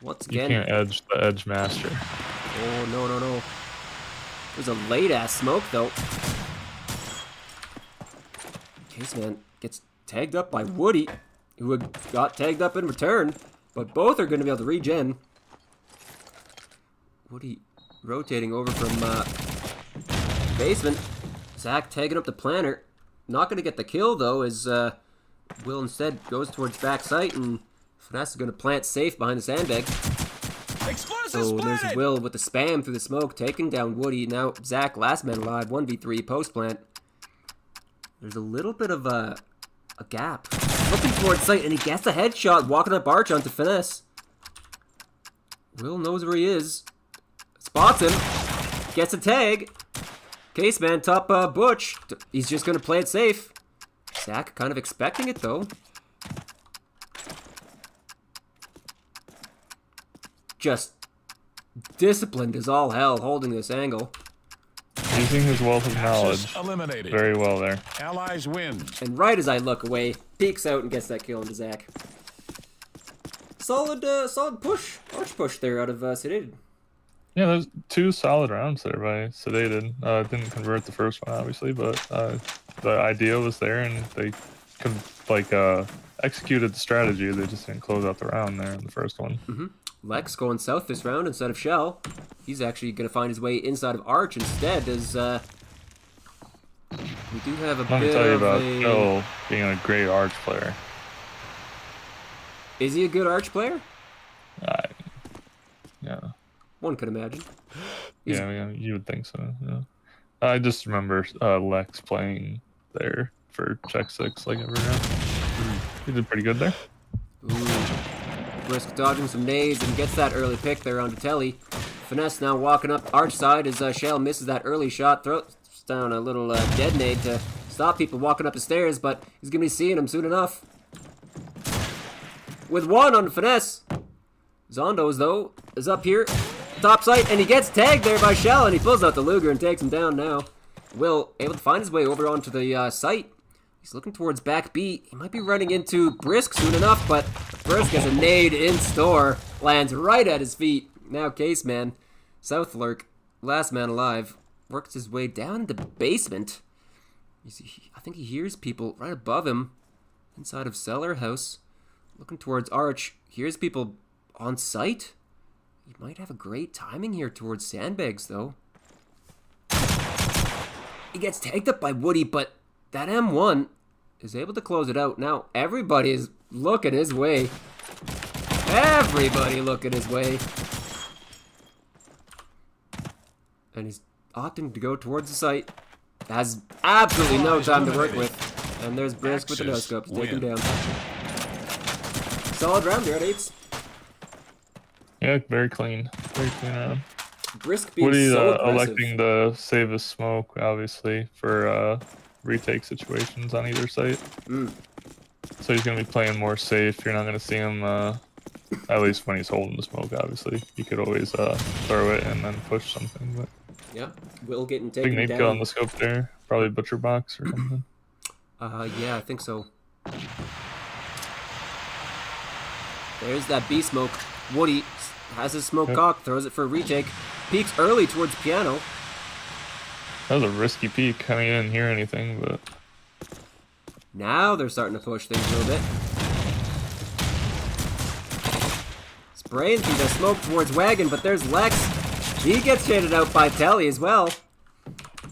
Once You again. can't edge the edge master. Oh, no. There's a late-ass smoke, though. Caseman gets tagged up by Woody, who got tagged up in return, but both are going to be able to regen. Woody rotating over from basement. Zach tagging up the planter. Not going to get the kill, though, as Will instead goes towards back site, and Finesse is going to plant safe behind the sandbag. So there's Will with the spam through the smoke, taking down Woody. Now Zach, last man alive, 1v3 post-plant. There's a little bit of a gap. Looking towards site, and he gets a headshot, walking up Arch onto Finesse. Will knows where he is. Spots him. Gets a tag. Caseman top Butch. He's just going to play it safe. Zach kind of expecting it, though. Just disciplined as all hell, holding this angle. Using his wealth of knowledge Eliminated. very well there. Allies win. And right as I look away, peeks out and gets that kill into Zach. Solid push. Arch push there out of Sedated. Yeah, there's 2 solid rounds there by Sedated. Didn't convert the first one, obviously, but the idea was there, and they executed the strategy. They just didn't close out the round there in the first one. Mm-hmm. Lex going south this round instead of Shell. He's actually going to find his way inside of Arch instead, as we do have a Let me bit tell you of about a... Phil being a great arch player. Is he a good Arch player? Yeah. One could imagine. Yeah, you would think so. Yeah. I just remember Lex playing there for check 6 like every round. He did pretty good there. Ooh. Brisk dodging some nades and gets that early pick there onto Telly. Finesse now walking up Arch side as Shell misses that early shot. Throws down a little dead nade to stop people walking up the stairs, but he's gonna be seeing them soon enough. With one on finesse. Zondos, though, is up here. Top site, and he gets tagged there by Shell, and he pulls out the Luger and takes him down now. Will able to find his way over onto the site. He's looking towards back B. He might be running into Brisk soon enough, but Brisk has a nade in store. Lands right at his feet. Now Caseman, South Lurk, last man alive, works his way down the basement. I think he hears people right above him, inside of cellar house. Looking towards Arch, hears people on site. He might have a great timing here towards sandbags, though. He gets tagged up by Woody, but that M1 is able to close it out. Now, everybody is looking his way. Everybody looking his way. And he's opting to go towards the site. Has absolutely no time to work with. And there's Brisk with the no-scope to take him down. Solid round there at Apes. Yeah, very clean. Very clean round. Brisk being Woody's so aggressive. electing to save his smoke, obviously, for retake situations on either site. So he's going to be playing more safe. You're not going to see him, at least when he's holding the smoke, obviously. You could always throw it and then push something. But Yeah, Will getting big taken nade down. kill on the scope there. Probably butcher box or something. Yeah, I think so. There's that B smoke. Woody has his smoke cock, throws it for a retake. Peeks early towards piano. That was a risky peek. I mean, you didn't hear anything, but Now they're starting to push things a little bit. Spraying through the smoke towards Wagon, but there's Lex. He gets shaded out by Telly as well.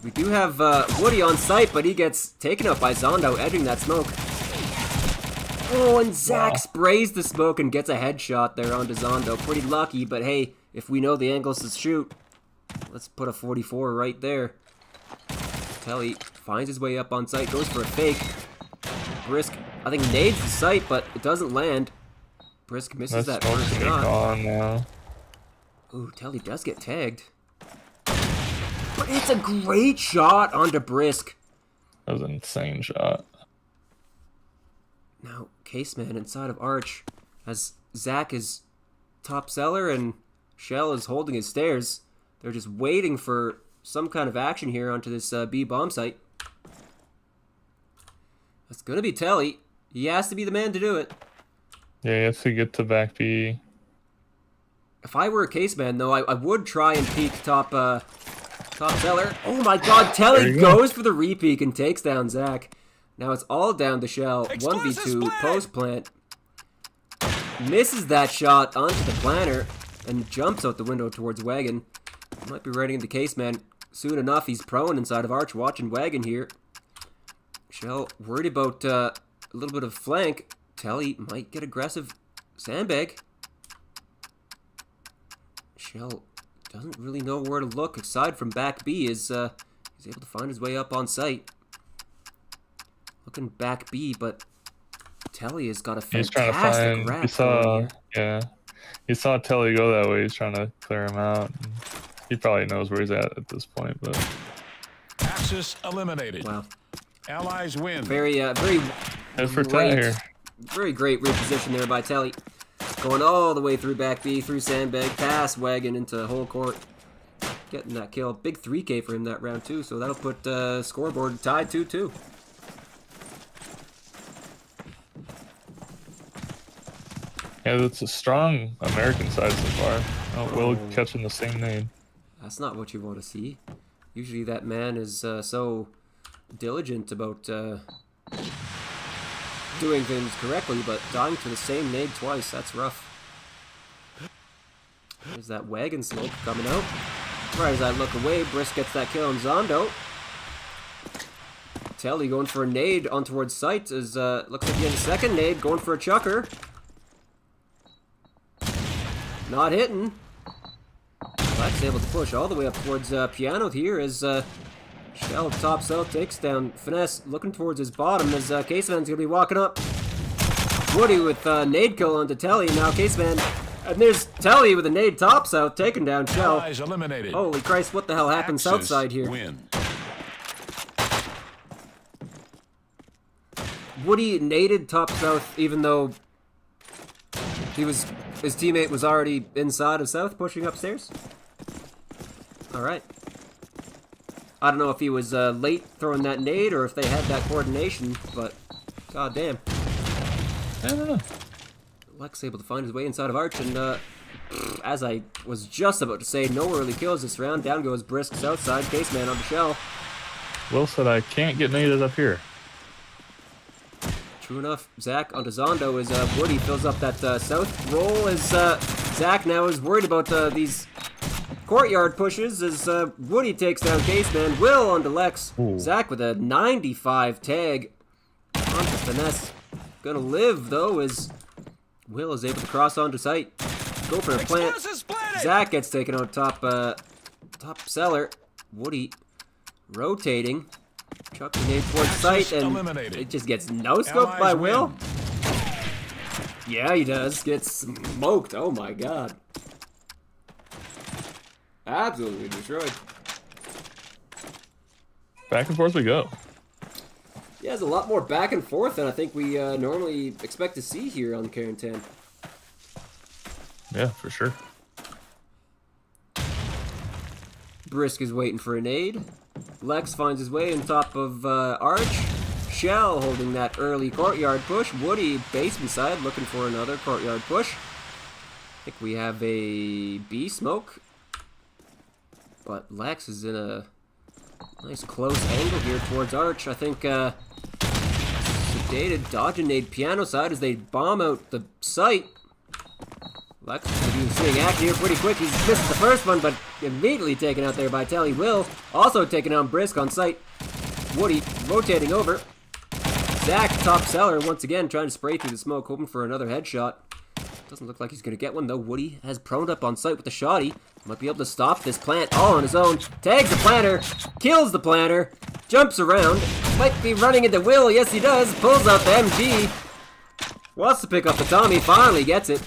We do have Woody on site, but he gets taken out by Zondo, edging that smoke. Oh, and Zach sprays the smoke and gets a headshot there onto Zondo. Pretty lucky, but hey, if we know the angles to shoot, let's put a 44 right there. Telly finds his way up on site, goes for a fake. Brisk, I think, nades the site, but it doesn't land. Brisk misses that smoke's first gonna be shot. gone now. Ooh, Telly does get tagged. But it's a great shot onto Brisk. That was an insane shot. Now, Caseman inside of Arch, as Zach is top seller and Shell is holding his stairs. They're just waiting for some kind of action here onto this B bomb site. That's gonna be Telly. He has to be the man to do it. Yeah, you have to get to back B. If I were a Caseman, though, I would try and peek top seller. Oh my god, Telly goes for the re-peek and takes down Zach. Now it's all down to Shell. 1v2 post plant. Misses that shot onto the planter and jumps out the window towards Wagon. Might be running into Caseman soon enough. He's prone inside of Arch, watching Wagon here. Shell worried about a little bit of flank. Telly might get aggressive. Sandbag. Shell doesn't really know where to look aside from back B. He's able to find his way up on site. Looking back B, but Telly has got a He's trying to fantastic find. grab. He saw Telly go that way. He's trying to clear him out. He probably knows where he's at this point, but Axis eliminated. Wow. Allies win. Very head for great, tie here. very great reposition there by Telly. Going all the way through back B, through Sandbag, past Wagon into whole court. Getting that kill. Big 3K for him that round too, so that'll put scoreboard tied 2-2. Yeah, that's a strong American side so far. Oh, Will catching the same name. That's not what you want to see. Usually that man is so diligent about doing things correctly, but dying to the same nade twice, that's rough. There's that Wagon smoke coming out. Right as I look away, Brisk gets that kill on Zondo. Telly going for a nade on towards sight as looks like he has a second nade, going for a chucker. Not hitting. Lex able to push all the way up towards Piano here as Shell top cell takes down Finesse, looking towards his bottom as Caseman's gonna be walking up. Woody with nade kill onto Telly, now Caseman. And there's Telly with a nade top south, taking down Shell. Allies eliminated. Holy Christ, what the hell happened Axis south side here? Win. Woody naded top south, even though his teammate was already inside of south, pushing upstairs. All right. I don't know if he was late throwing that nade or if they had that coordination, but goddamn. I don't know. Lex able to find his way inside of Arch, and as I was just about to say, no early kills this round. Down goes Brisk south side, Caseman on the shell. Will said I can't get naded up here. True enough, Zach onto Zondo as Woody fills up that south roll as Zach now is worried about these courtyard pushes as Woody takes down Caseman. Will onto Lex. Ooh. Zach with a 95 tag onto Finesse. Gonna live though as Will is able to cross onto site. Go for a plant. Zach gets taken out top cellar. Woody rotating. Chuck the nade towards site, and it just gets no-scoped by Will. Yeah, he does. Gets smoked. Oh my god. Absolutely destroyed. Back and forth we go. Yeah, there's a lot more back and forth than I think we normally expect to see here on Quarantine. Yeah, for sure. Brisk is waiting for a nade. Lex finds his way on top of Arch. Shell holding that early courtyard push. Woody basement side looking for another courtyard push. I think we have a B smoke. But Lex is in a nice close angle here towards Arch. I think Sedated dodging nade piano side as they bomb out the site. Lex is going to be seeing action here pretty quick. He's missed the first one, but immediately taken out there by Telly. Will also taking on Brisk on site. Woody rotating over. Zach, top cellar, once again trying to spray through the smoke, hoping for another headshot. Doesn't look like he's going to get one, though. Woody has proned up on site with the shotty. Might be able to stop this plant all on his own. Tags the planter, kills the planter, jumps around. Might be running into Will. Yes, he does. Pulls out the MG. Wants to pick up the Tommy. Finally gets it.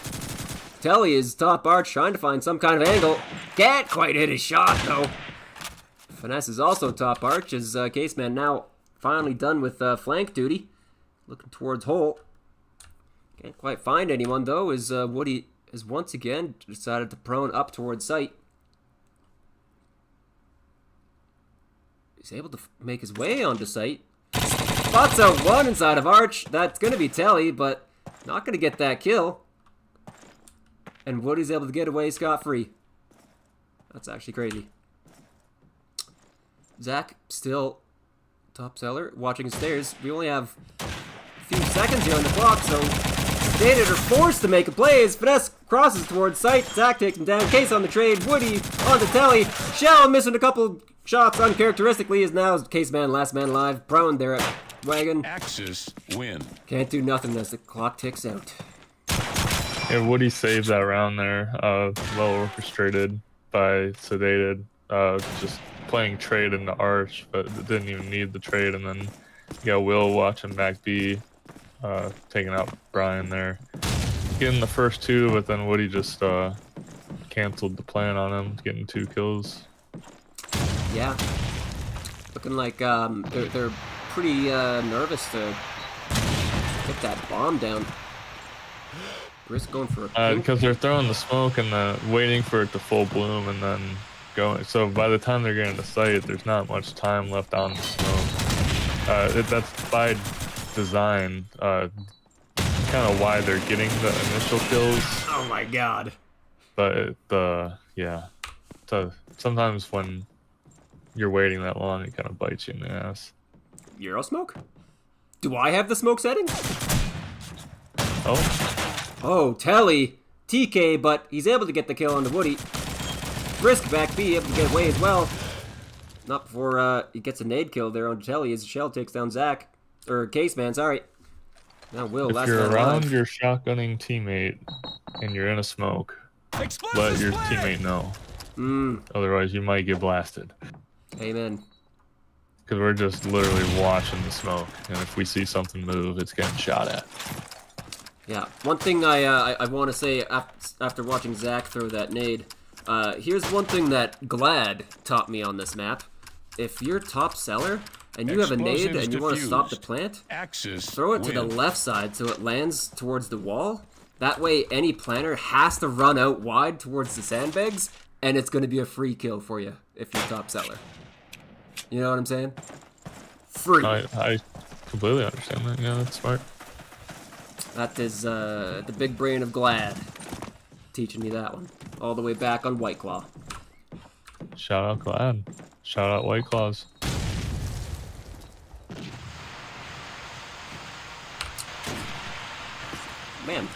Telly is top Arch, trying to find some kind of angle. Can't quite hit his shot, though. Finesse is also top Arch, as Caseman now finally done with flank duty. Looking towards hole. Can't quite find anyone, though, as Woody has once again decided to prone up towards site. He's able to make his way onto site. Spots out one inside of Arch. That's going to be Telly, but not going to get that kill. And Woody's able to get away scot-free. That's actually crazy. Zach still top cellar, watching his stairs. We only have a few seconds here on the clock, so Sedated are forced to make a play as Finesse crosses towards site. Zach taking down Case on the trade. Woody onto Telly. Shell missing a couple shots uncharacteristically is now Caseman, last man alive. Prone there at Wagon. Axis win. Can't do nothing as the clock ticks out. Yeah, Woody saves that round there. Well orchestrated by Sedated. Just playing trade into Arch, but didn't even need the trade. And then you got Will watching back B, taking out Brian there. Getting the first two, but then Woody just canceled the plan on him, getting 2 kills. Yeah. Looking like they're pretty nervous to get that bomb down. Brisk going for a because they're throwing the smoke and waiting for it to full bloom and then going. So by the time they're getting to site, there's not much time left on the smoke. That's by design. Kind of why they're getting the initial kills. Oh my god. But yeah. So sometimes when you're waiting that long, it kind of bites you in the ass. Euro smoke? Do I have the smoke setting? Oh. Oh, Telly. TK, but he's able to get the kill on the Woody. Brisk back B, able to get away as well. Not before he gets a nade kill there on Telly as Shell takes down Zach. Or Caseman, sorry. Now Will, last if you're man around alive. your shotgunning teammate and you're in a smoke, let your teammate know. Otherwise, you might get blasted. Amen. Because we're just literally watching the smoke, and if we see something move, it's getting shot at. Yeah, one thing I want to say after watching Zach throw that nade, here's one thing that Glad taught me on this map. If you're top cellar and you have a nade Explosives and you want to stop the defused. plant, Axis throw it to the win. left side so it lands towards the wall. That way, any planner has to run out wide towards the sandbags, and it's going to be a free kill for you if you're top seller. You know what I'm saying? Free. I completely understand that. Yeah, that's smart. That is the big brain of Glad teaching me that one. All the way back on White Claw. Shout out Glad. Shout out White Claws. Man,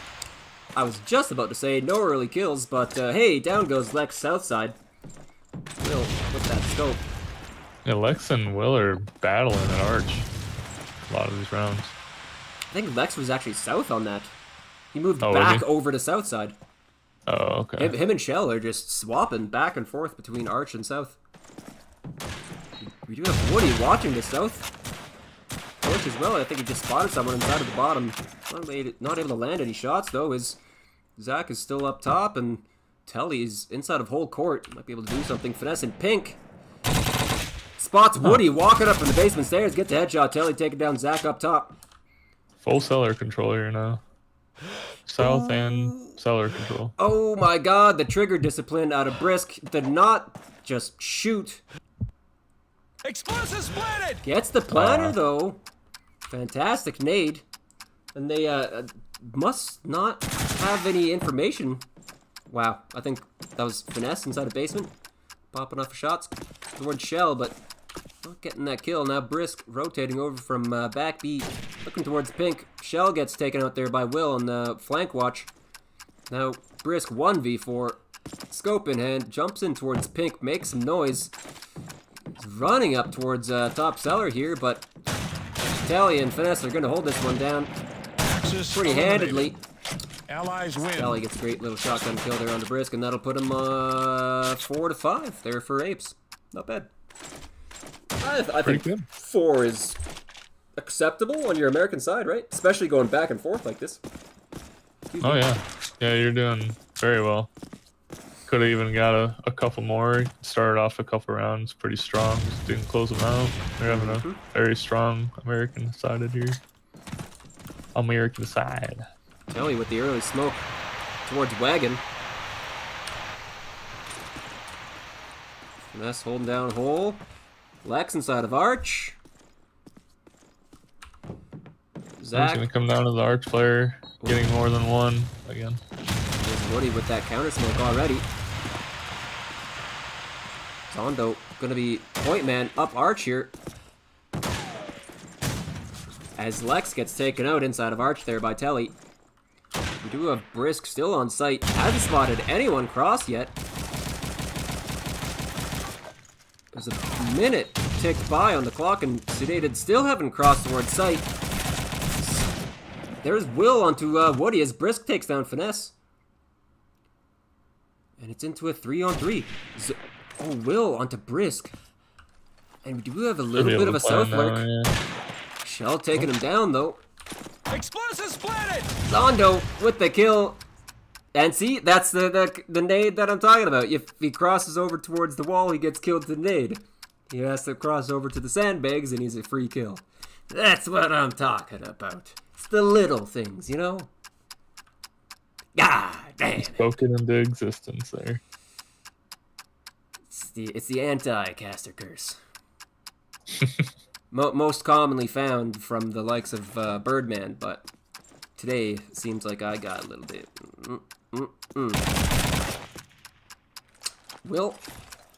I was just about to say no early kills, but hey, down goes Lex south side. Will with that scope. Yeah, Lex and Will are battling at Arch a lot of these rounds. I think Lex was actually south on that. He moved Oh, was back he? over to south side. Oh, okay. Him and Shell are just swapping back and forth between Arch and south. We do have Woody watching the south. Torch as well. I think he just spotted someone inside of the bottom. Not able to land any shots though. Zach is still up top and Telly's inside of whole court. Might be able to do something. Finesse in pink. Spots Woody walking up from the basement stairs. Gets a headshot. Telly taking down Zach up top. Full cellar control here now. South and cellar control. Oh my god, the trigger discipline out of Brisk did not just shoot. Explosives planted. Gets the planner though. Fantastic nade. And they must not have any information. Wow, I think that was Finesse inside a basement. Popping off shots towards Shell, but not getting that kill. Now Brisk rotating over from back B, looking towards pink. Shell gets taken out there by Will on the flank watch. Now Brisk 1v4, scope in hand, jumps in towards pink, makes some noise. He's running up towards top cellar here, but Tally and Finesse are going to hold this one down Axis pretty eliminated. handedly. Allies win. Tally gets a great little shotgun kill there on the Brisk, and that'll put him 4-5 there for Apes. Not bad. I Pretty think good. 4 is acceptable on your American side, right? Especially going back and forth like this. Oh yeah. Yeah, you're doing very well. Could have even got a couple more. Started off a couple rounds pretty strong. Just didn't close them out. They're having a very strong American sided here. American side. Tally with the early smoke towards Wagon. Finesse holding down hole. Lex inside of Arch. It's Zach. gonna come down to the Arch player getting more than one again. There's Woody with that counter smoke already. Zondo gonna be point man up Arch here. As Lex gets taken out inside of Arch there by Telly. We do have Brisk still on site. Hasn't spotted anyone cross yet. There's a minute ticked by on the clock and Sedated still haven't crossed towards site. There's Will onto Woody as Brisk takes down Finesse. And it's into a 3-on-3. Oh, Will onto Brisk. And we do have a little bit of a south lurk. Shell taking him down though. Explosives planted. Zondo with the kill. And see, that's the nade that I'm talking about. If he crosses over towards the wall, he gets killed to the nade. He has to cross over to the sandbags and he's a free kill. That's what I'm talking about. It's the little things, you know? God damn. Spoken into existence there. It's the anti-caster curse. Most commonly found from the likes of Birdman, but today seems like I got a little bit. Will,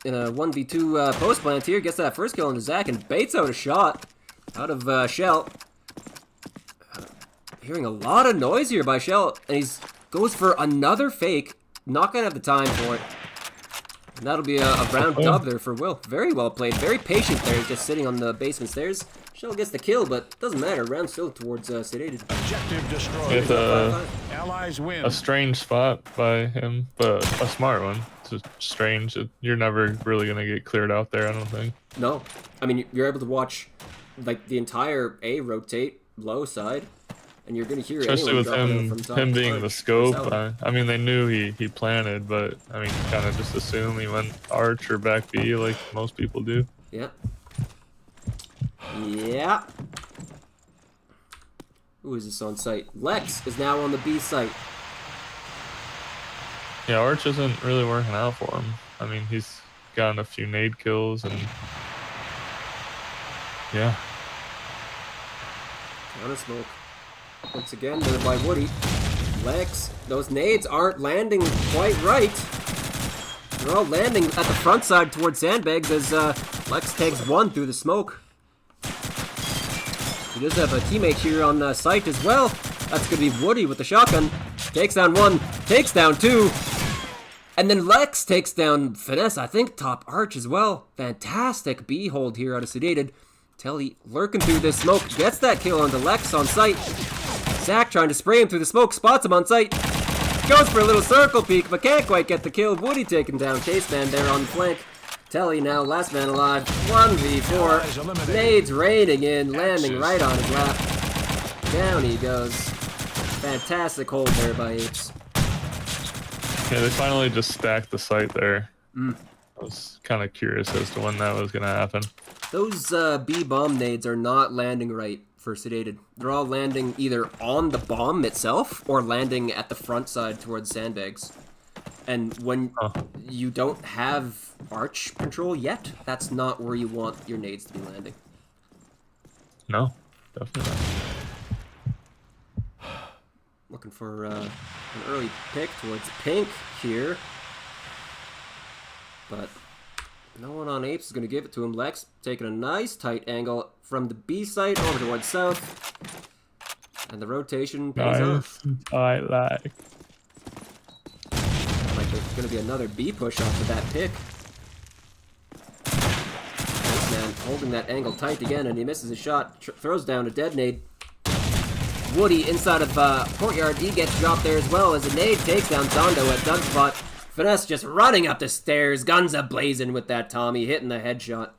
in a 1v2 post plant here, gets that first kill on Zach and baits out a shot out of Shell. Hearing a lot of noise here by Shell, and he goes for another fake. Not gonna have the time for it. And that'll be a round dub there for Will. Very well played. Very patient there, just sitting on the basement stairs. Shell gets the kill, but doesn't matter. Round still towards Sedated. Objective destroyed. It's Allies win. a strange spot by him, but a smart one. It's just strange. You're never really gonna get cleared out there, I don't think. No. I mean, you're able to watch like the entire A rotate low side, and you're going to hear Especially anyone with dropping out him, from top him to being bottom the or scope. south. I mean, they knew he planted, but I mean, kind of just assume he went arch or back B like most people do. Yeah. Yeah. Who is this on site? Lex is now on the B site. Yeah, Arch isn't really working out for him. I mean, he's gotten a few nade kills and yeah. Counter smoke. Once again, they're by Woody. Lex, those nades aren't landing quite right. They're all landing at the front side towards sandbags as Lex takes one through the smoke. He does have a teammate here on site as well. That's going to be Woody with the shotgun. Takes down one, takes down two. And then Lex takes down Finesse, I think, top Arch as well. Fantastic B hold here out of Sedated. Telly lurking through this smoke, gets that kill onto Lex on site. Zach trying to spray him through the smoke, spots him on site. Goes for a little circle peek, but can't quite get the kill. Woody taken down, Chase Man there on the flank. Telly now, last man alive, 1v4. Nades raining in, landing right on his lap. Down he goes. Fantastic hold there by Apes. Yeah, they finally just stacked the site there. I was kind of curious as to when that was going to happen. Those B bomb nades are not landing right for Sedated. They're all landing either on the bomb itself or landing at the front side towards sandbags. And when you don't have arch control yet, that's not where you want your nades to be landing. No, definitely not. Looking for an early pick towards pink here. But no one on Apes is going to give it to him. Lex taking a nice tight angle from the B site over towards south. And the rotation pays off. I like. Like there's going to be another B push off of that pick. This man holding that angle tight again, and he misses a shot. Throws down a dead nade. Woody inside of courtyard. He gets dropped there as well as a nade takes down Zondo at gunspot. Finesse just running up the stairs. Guns a-blazing with that Tommy, hitting the headshot.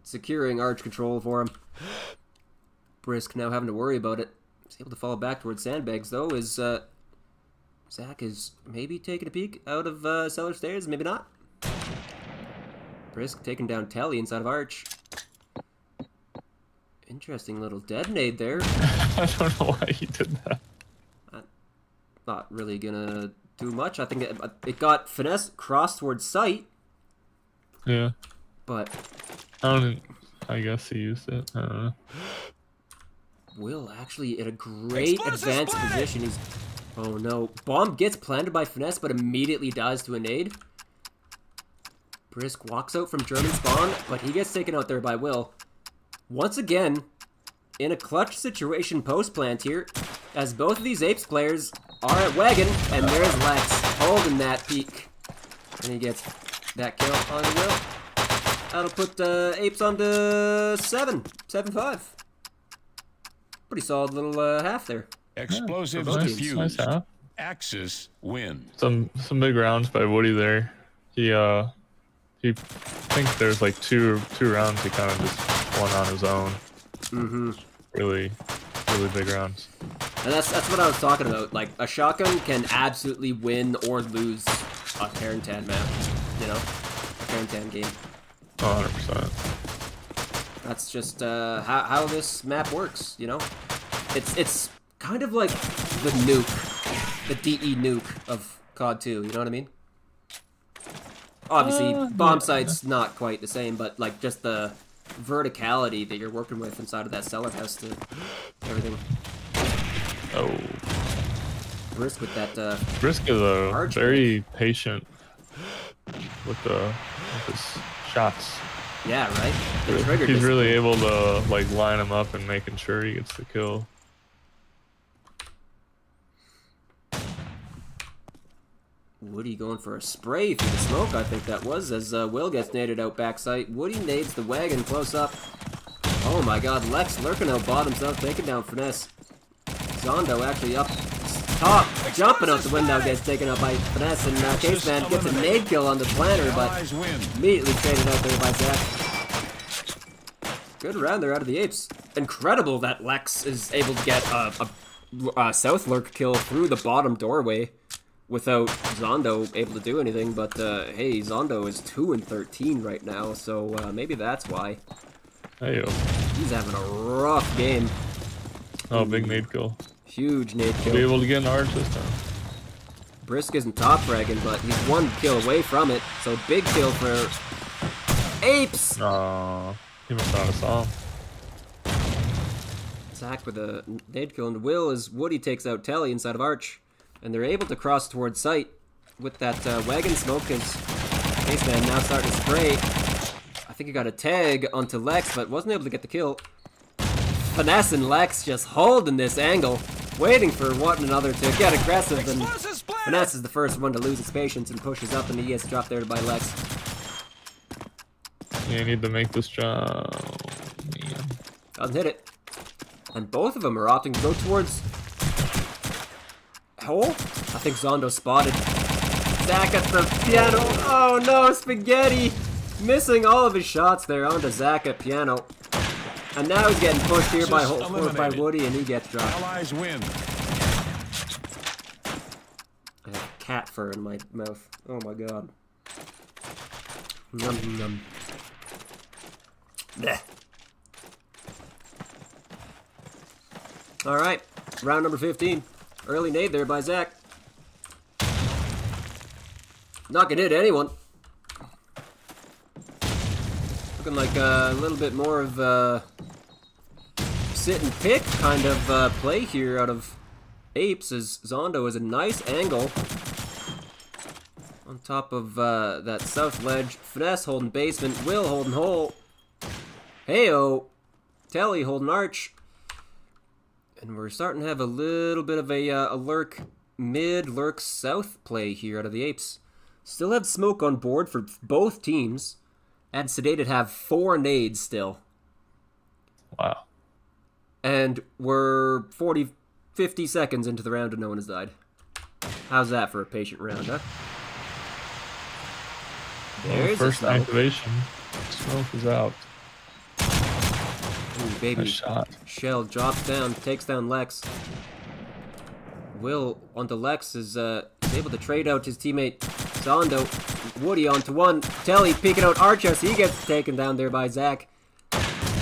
Securing arch control for him. Brisk now having to worry about it. He's able to fall back towards sandbags, though, as Zach is maybe taking a peek out of cellar stairs, maybe not. Brisk taking down Telly inside of arch. Interesting little dead nade there. I don't know why he did that. Not really gonna do much. I think it got Finesse cross towards sight. Yeah. But I guess he used it. I don't know. Will actually in a great advanced position. He's oh no. Bomb gets planted by Finesse but immediately dies to a nade. Brisk walks out from German spawn, but he gets taken out there by Will. Once again, in a clutch situation post-plant here, as both of these Apes players are at Wagon, and there's Lex holding that peak. And he gets that kill on Will. That'll put Apes on to 7-5. Pretty solid little half there. Explosives Nice diffused. half. Axis win. Some big rounds by Woody there. He think there's like two rounds he kind of just won on his own. Really big rounds. And that's what I was talking about. Like, a shotgun can absolutely win or lose a Terrantan map. You know? A Terrantan game. 100%. That's just how this map works, you know? It's kind of like the nuke. The DE nuke of CoD2, you know what I mean? Obviously, bomb site's not quite the same, but like just the verticality that you're working with inside of that cellar house to everything. Oh. Brisk with that Brisk is very patient with his shots. yeah, right? The trigger He's just- really able to like line him up and making sure he gets the kill. Woody going for a spray through the smoke, I think that was, as Will gets naded out backside. Woody nades the wagon close up. Oh my god, Lex lurking out bottom himself, taking down Finesse. Zondo actually up top, jumping out the window, gets taken out by Finesse, and Case Man gets a nade kill on the planter, but Allies win. immediately traded out there by Zach. Good round there out of the Apes. Incredible that Lex is able to get a south lurk kill through the bottom doorway without Zondo able to do anything, but hey, Zondo is 2-13 right now, so maybe that's why. Hey, yo. He's having a rough game. Oh, big nade kill. Huge nade Be kill. able to get an arch this time. Brisk isn't top fragging, but he's one kill away from it. So big kill for Apes. Aw, he must not have saw him. Zach with a nade kill, and Will as Woody takes out Telly inside of Arch. And they're able to cross towards site with that wagon smoke as Spaceman now starting to spray. I think he got a tag onto Lex, but wasn't able to get the kill. Finesse and Lex just holding this angle, waiting for one another to get aggressive, and Finesse is the first one to lose his patience and pushes up, and he gets dropped there by Lex. Yeah, you need to make this jump. Man. Doesn't hit it. And both of them are opting to go towards hole. I think Zondo spotted Zach at the piano. Oh no, Spaghetti missing all of his shots there onto Zach at piano. And now he's getting pushed here by Woody, and he gets dropped. Allies win. I have cat fur in my mouth. Oh my god. Num num. Blech. Alright, round number 15. Early nade there by Zach. Not gonna hit anyone. Looking like a little bit more of a sit and pick kind of play here out of Apes, as Zondo is a nice angle on top of that south ledge. Finesse holding basement, Will holding hole. Heyo, Telly holding arch. And we're starting to have a little bit of a lurk mid, lurk south play here out of the Apes. Still have smoke on board for both teams. And Sedated have 4 nades still. Wow. And we're 50 seconds into the round and no one has died. How's that for a patient round, huh? There's First a smoke. activation. Smoke is out. Ooh, baby. Nice shot. Shell drops down, takes down Lex. Will onto Lex is able to trade out his teammate Zondo. Woody onto one. Telly peeking out Archer, so he gets taken down there by Zach.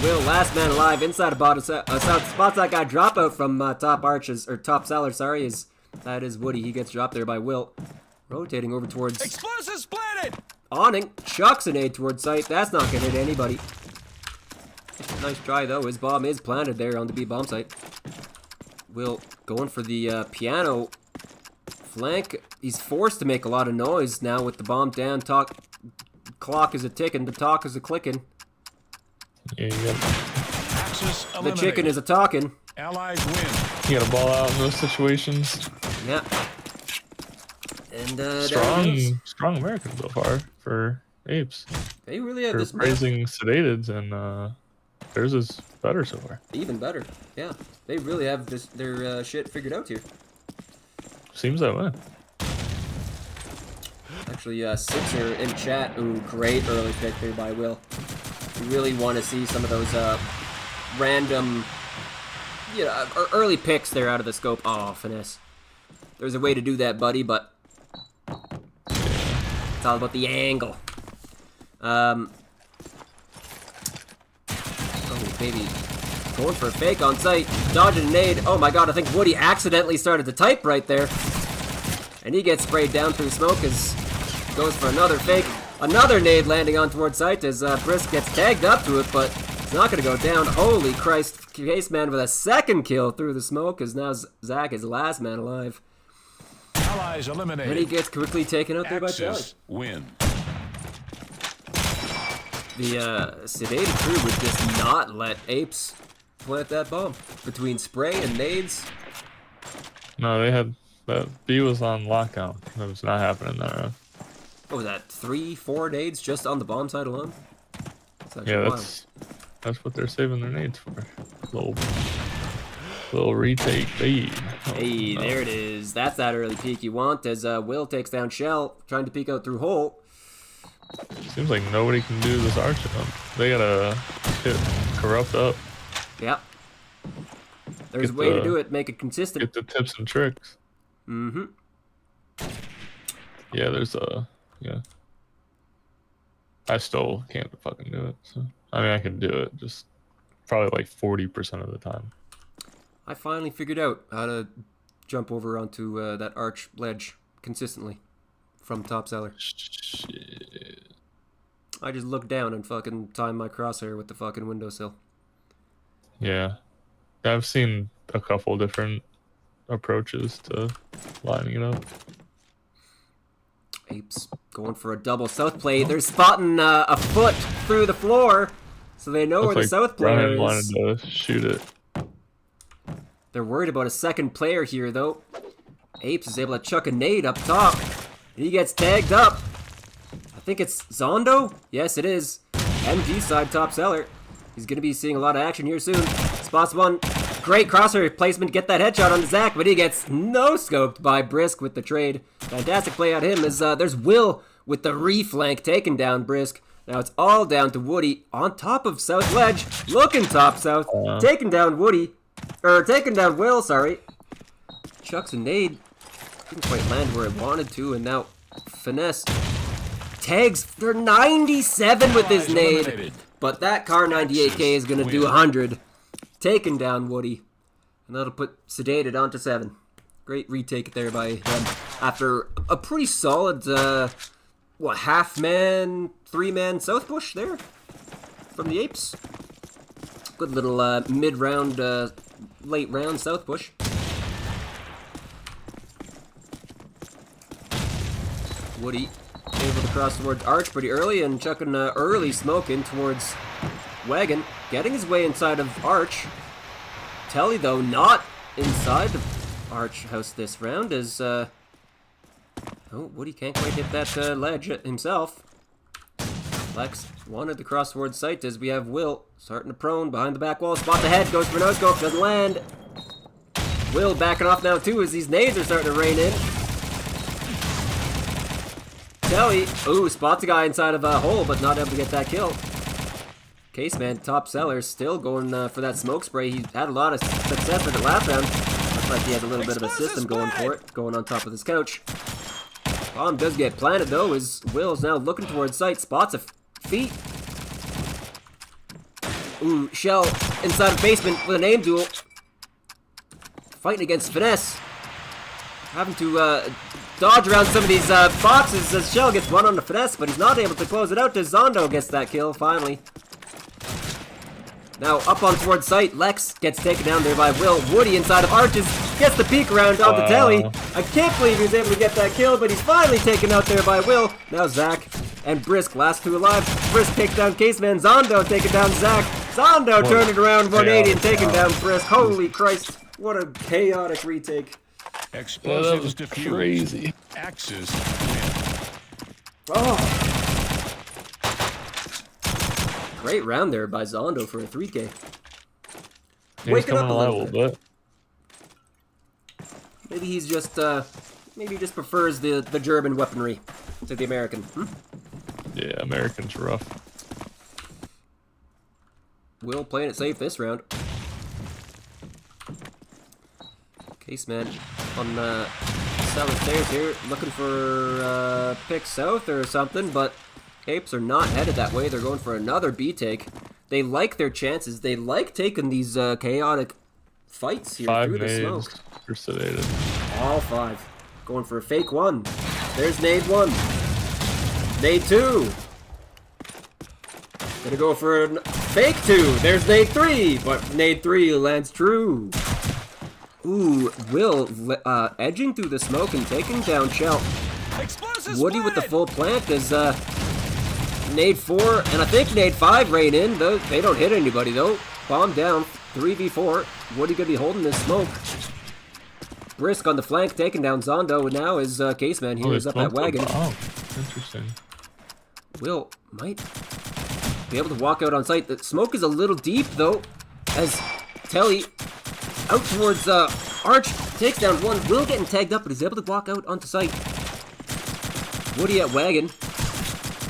Will, last man alive, inside of bottom south. Spots that guy drop out from top arches, or top cellar, sorry, that is Woody. He gets dropped there by Will. Rotating over towards Explosives planted. awning. Chucks an aid towards site. That's not gonna hit anybody. Nice try though. His bomb is planted there on the B bomb site. Will going for the piano flank. He's forced to make a lot of noise now with the bomb down. Clock is a ticking. The talk is a clicking. Yeah, you got, Axis The eliminated. chicken is a talking. Allies win. you got to ball out in those situations. Yeah. And there it is. Strong American so far for Apes. They really have For this map praising Sedated, and theirs is better so far. even better. Yeah, they really have their shit figured out here. Seems that way. Actually, Sixer in chat. Ooh, great early pick there by Will. We really want to see some of those random, early picks there out of the scope. Oh, Finesse. There's a way to do that, buddy, but it's all about the angle. Oh, baby. Going for a fake on site. Dodging a nade. Oh my god, I think Woody accidentally started to type right there. And he gets sprayed down through smoke as goes for another fake. Another nade landing on towards site as Brisk gets tagged up to it, but it's not going to go down. Holy Christ. Caseman with a second kill through the smoke as now Zach is last man alive. Allies eliminated. And he gets quickly taken out there by Charlie. Axis win. The Sedated crew would just not let Apes plant that bomb. Between spray and nades. No, they had that B was on lockdown. That was not happening there. What was that? 3-4 nades just on the bomb side alone? That's actually Yeah, wild. that's what they're saving their nades for. Little retake B. Oh, Hey, no. there it is. That's that early peek you want as Will takes down Shell, trying to peek out through hole. Seems like nobody can do this arch of them. They gotta hit corrupt up. Yep. There's a Get way to the- do it, make it consistent. Get the tips and tricks. Mm-hmm. Yeah, there's a yeah. I still can't fucking do it. So I mean, I can do it, just probably like 40% of the time. I finally figured out how to jump over onto that arch ledge consistently from top cellar. Shit. I just look down and fucking time my crosshair with the fucking windowsill. Yeah. I've seen a couple different approaches to lining it up. Apes going for a double south play. They're spotting a foot through the floor, so they know where the south player Ryan wanted is. to shoot it. They're worried about a second player here, though. Apes is able to chuck a nade up top. He gets tagged up. I think it's Zondo? Yes, it is. MG side top cellar. He's going to be seeing a lot of action here soon. Spots one. Great crosshair placement. Get that headshot on Zach, but he gets no-scoped by Brisk with the trade. Fantastic play out him as there's Will with the reflank taking down Brisk. Now it's all down to Woody on top of South Ledge. Looking top South. Taking down Woody. Taking down Will, sorry. Chucks a nade. Didn't quite land where it wanted to, and now Finesse tags for 97 with his nade. Eliminated. But that Car 98K is going to do 100. Taking down Woody. And that'll put Sedated onto 7. Great retake there by them. After a pretty solid, half-man, 3-man South push there from the Apes. Good little mid-round, late-round South push. Woody able to cross towards Arch pretty early and chucking early smoke in towards Wagon. Getting his way inside of Arch. Telly, though, not inside the Arch house this round as... Oh, Woody can't quite hit that ledge himself. Lex wanted to cross towards site as we have Will starting to prone behind the back wall. Spot the head, goes for no scope, doesn't land. Will backing off now too as these nades are starting to rain in. Telly, ooh, spots a guy inside of a hole but not able to get that kill. Caseman, top seller, still going for that smoke spray. He had a lot of success with it last round. Looks like he has a little bit of a system going for it, going on top of this couch. Bomb does get planted though as Will's now looking towards site, spots a feet. Ooh, Shell inside of basement with an aim duel. Fighting against Finesse. Having to dodge around some of these boxes as Shell gets one on the Finesse, but he's not able to close it out as Zondo gets that kill finally. Now up on towards site, Lex gets taken down there by Will. Woody inside of Arches gets the peek around onto Telly. I can't believe he was able to get that kill, but he's finally taken out there by Will. Now Zach and Brisk, last two alive. Brisk takes down Caseman. Zondo taking down Zach. Zondo turning around 180 and taking down Brisk. Holy Christ, what a chaotic retake. Explosives diffused. Crazy. Axes win. Oh. Great round there by Zondo for a 3K. He's Waking up coming a alive little a little bit. Maybe he's just, maybe he just prefers the German weaponry to the American. Yeah, Americans rough. Will playing it safe this round. Caseman on cellar stairs here, looking for pick south or something, but Apes are not headed that way. They're going for another B take. They like their chances. They like taking these chaotic fights here 5 through the nades smoke. for Sedated. All 5. Going for a fake 1. There's nade 1. Nade 2. Gonna go for a fake 2. There's nade 3. But nade 3 lands true. Ooh, Will edging through the smoke and taking down Shell. Explosives Woody with the planted. full plant is nade 4 and I think nade 5 rain in. They don't hit anybody though. Bomb down, 3v4. Woody gonna be holding this smoke. Brisk on the flank taking down Zondo, and now is Caseman here is up that wagon. Oh, interesting. Will might be able to walk out on site. The smoke is a little deep though, as Telly out towards Arch takes down 1. Will getting tagged up, but he's able to walk out onto site. Woody at wagon.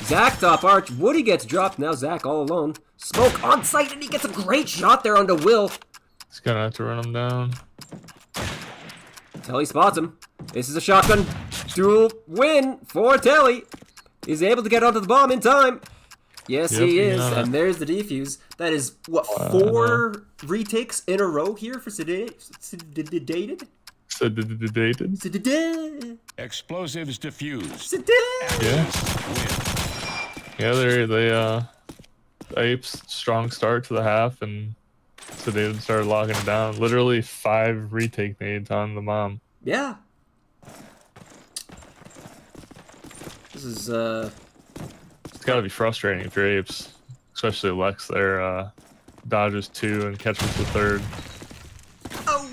Zach top Arch. Woody gets dropped. Now Zach all alone. Smoke on site, and he gets a great shot there onto Will. He's gonna have to run him down. Telly spots him. This is a shotgun duel win for Telly. He's able to get onto the bomb in time. Yes, Yep, he you is. got it. And there's the defuse. That is, what, 4 retakes in a row here for Sedated? Sedated? Sedated. Explosives defused. Sedated. Yeah. Win. Yeah, they Apes strong start to the half, and Sedated started locking it down. Literally 5 retake nades on the bomb. Yeah. This is, It's gotta be frustrating if you're Apes, especially Lex there. Dodges 2 and catches the 3rd. oh!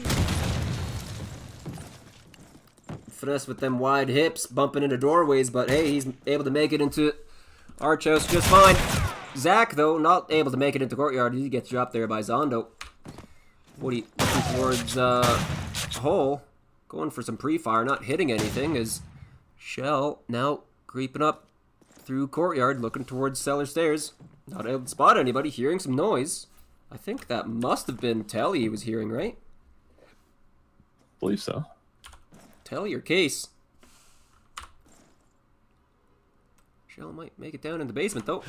Finesse with them wide hips, bumping into doorways, but hey, he's able to make it into Arch House just fine. Zach, though, not able to make it into Courtyard. He gets dropped there by Zondo. Woody looking towards Hole, going for some pre-fire, not hitting anything, as Shell now creeping up through Courtyard, looking towards cellar stairs. Not able to spot anybody, hearing some noise. I think that must have been Telly he was hearing, right? Believe so. Telly or Case. Shell might make it down in the basement, though.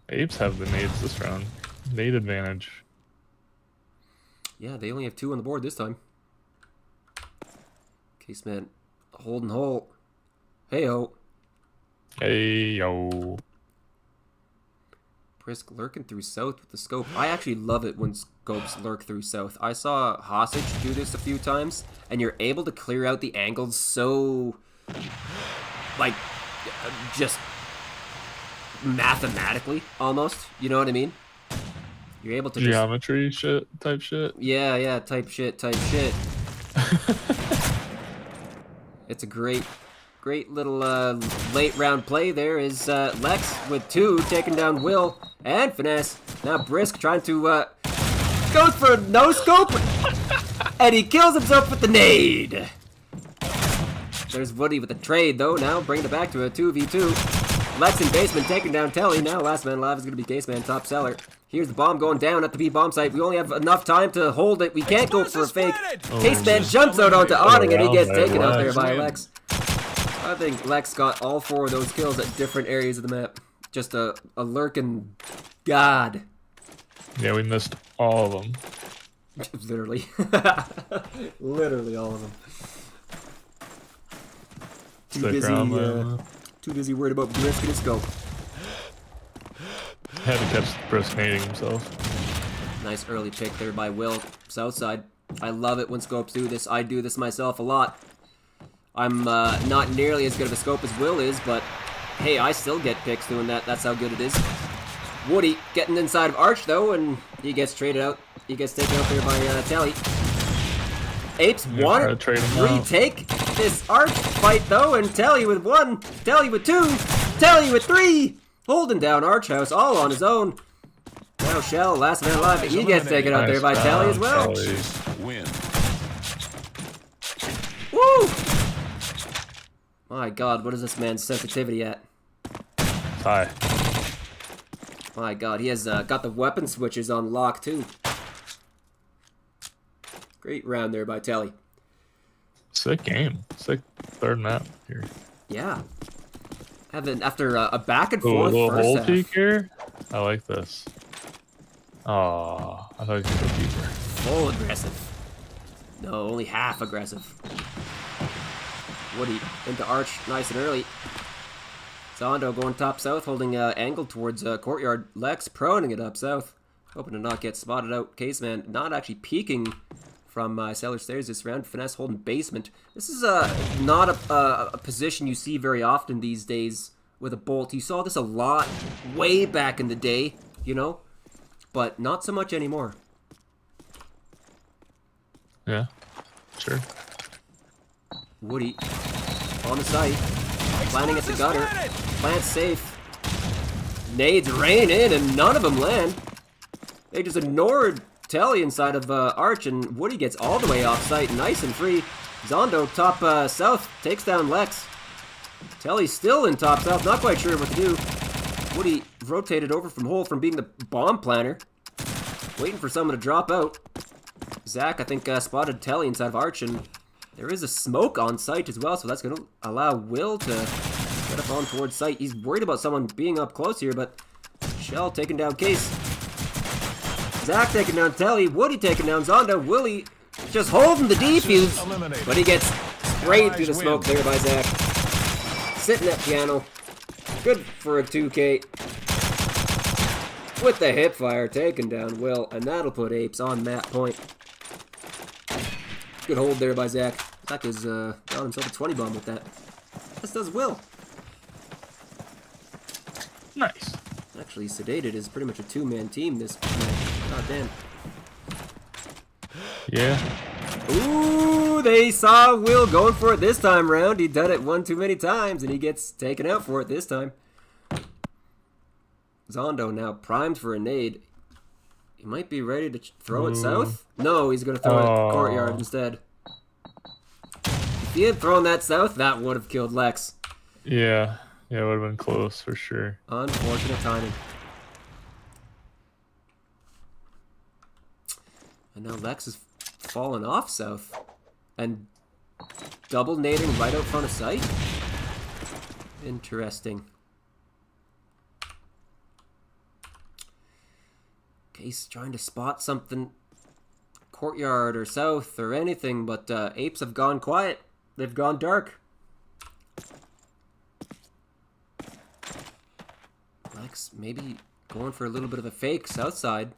Apes have the nades this round. Nade advantage. Yeah, they only have 2 on the board this time. Case man holding Hole. Hey-oh. Hey yo. Brisk lurking through south with the scope. I actually love it when scopes lurk through south. I saw Hostage do this a few times, and you're able to clear out the angles so, like, just mathematically, almost. You know what I mean? You're able to Geometry shit type shit. Yeah, type shit. It's a great little late round play there is Lex with 2 taking down Will and Finesse. Now Brisk trying to goes for a no scope and he kills himself with the nade. There's Woody with the trade though, now bringing it back to a 2v2. Lex in basement taking down Telly. Now last man alive is going to be Case Man top seller. Here's the bomb going down at the B bomb site. We only have enough time to hold it. We can't go for a fake. Case Man jumps out onto awning and he gets taken out there by Lex. I think Lex got all 4 of those kills at different areas of the map. Just a lurking god. Yeah, we missed all of them. Literally. Literally all of them. Too busy worried about Brisk and his scope. Had to catch Brisk nading himself. Nice early pick there by Will. Southside. I love it when scopes do this. I do this myself a lot. I'm not nearly as good of a scope as Will is, but hey, I still get picks doing that. That's how good it is. Woody getting inside of Arch, though, and he gets traded out. He gets taken out there by Telly. Apes want to retake this Arch fight, though, and Telly with 1, Telly with 2, Telly with 3, holding down Arch House all on his own. Now Shell, last man alive, he gets taken out there by Telly as well. Win. Woo! My god, what is this man's sensitivity at? Hi. My god, he has got the weapon switches on lock too. Great round there by Telly. Sick game. Sick 3rd map here. Yeah. After a back and Ooh, a forth little first hole half. peek here. I like this. Oh, I thought you could go deeper. Full aggressive. No, only half aggressive. Woody into Arch, nice and early. Zondo going top south, holding angle towards Courtyard. Lex proning it up south, hoping to not get spotted out. Caseman not actually peeking from cellar stairs this round. Finesse holding basement. This is not a position you see very often these days with a bolt. You saw this a lot way back in the day, you know, but not so much anymore. Yeah, sure. Woody on the site, planting at the gutter, plant safe. Nades rain in and none of them land. They just ignored Telly inside of Arch, and Woody gets all the way off site, nice and free. Zondo top south takes down Lex. Telly's still in top south, not quite sure what to do. Woody rotated over from hole from being the bomb planner, waiting for someone to drop out. Zach, I think, spotted Telly inside of Arch, and there is a smoke on site as well, so that's going to allow Will to Set up on towards site. He's worried about someone being up close here, but Shell taking down Case. Zach taking down Telly. Woody taking down Zonda. Willie just holding the defuse, but he gets sprayed through the smoke there by Zach. Sitting at piano. Good for a 2K. With the hip fire, taking down Will, and that'll put Apes on map point. Good hold there by Zach. Zach has got himself a 20 bomb with that. As does Will. Nice. Actually, Sedated is pretty much a two-man team this match. God damn. Yeah. Ooh, they saw Will going for it this time round. He done it one too many times, and he gets taken out for it this time. Zondo now primed for a nade. He might be ready to throw it south. No, he's going to throw it courtyard instead. If he had thrown that south, that would have killed Lex. Yeah. Yeah, it would have been close for sure. Unfortunate timing. And now Lex is fallen off south. And double nading right out front of sight? Interesting. Case trying to spot something courtyard or south or anything, but Apes have gone quiet. They've gone dark. Lex maybe going for a little bit of a fake south side.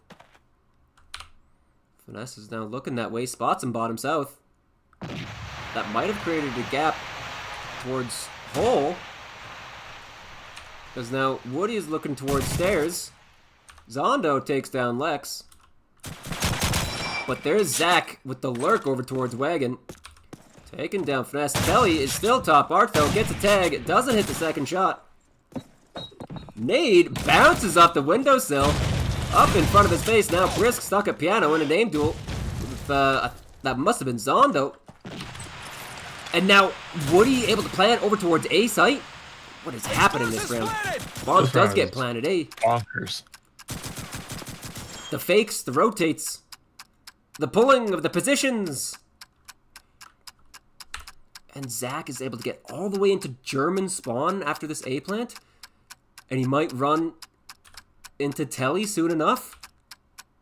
Finesse is now looking that way, spots him bottom south. That might have created a gap towards hole. Because now Woody is looking towards stairs. Zondo takes down Lex. But there's Zach with the lurk over towards Wagon. Taking down Finesse. Telly is still top arc though, gets a tag, doesn't hit the second shot. Nade bounces off the windowsill, up in front of his face. Now Brisk stuck at piano in a name duel. With, that must have been Zondo. And now Woody able to plant over towards A site. What is happening this round? Bomb does get planted, eh? Bonkers. The fakes, the rotates, the pulling of the positions. And Zach is able to get all the way into German spawn after this A plant. And he might run into Telly soon enough.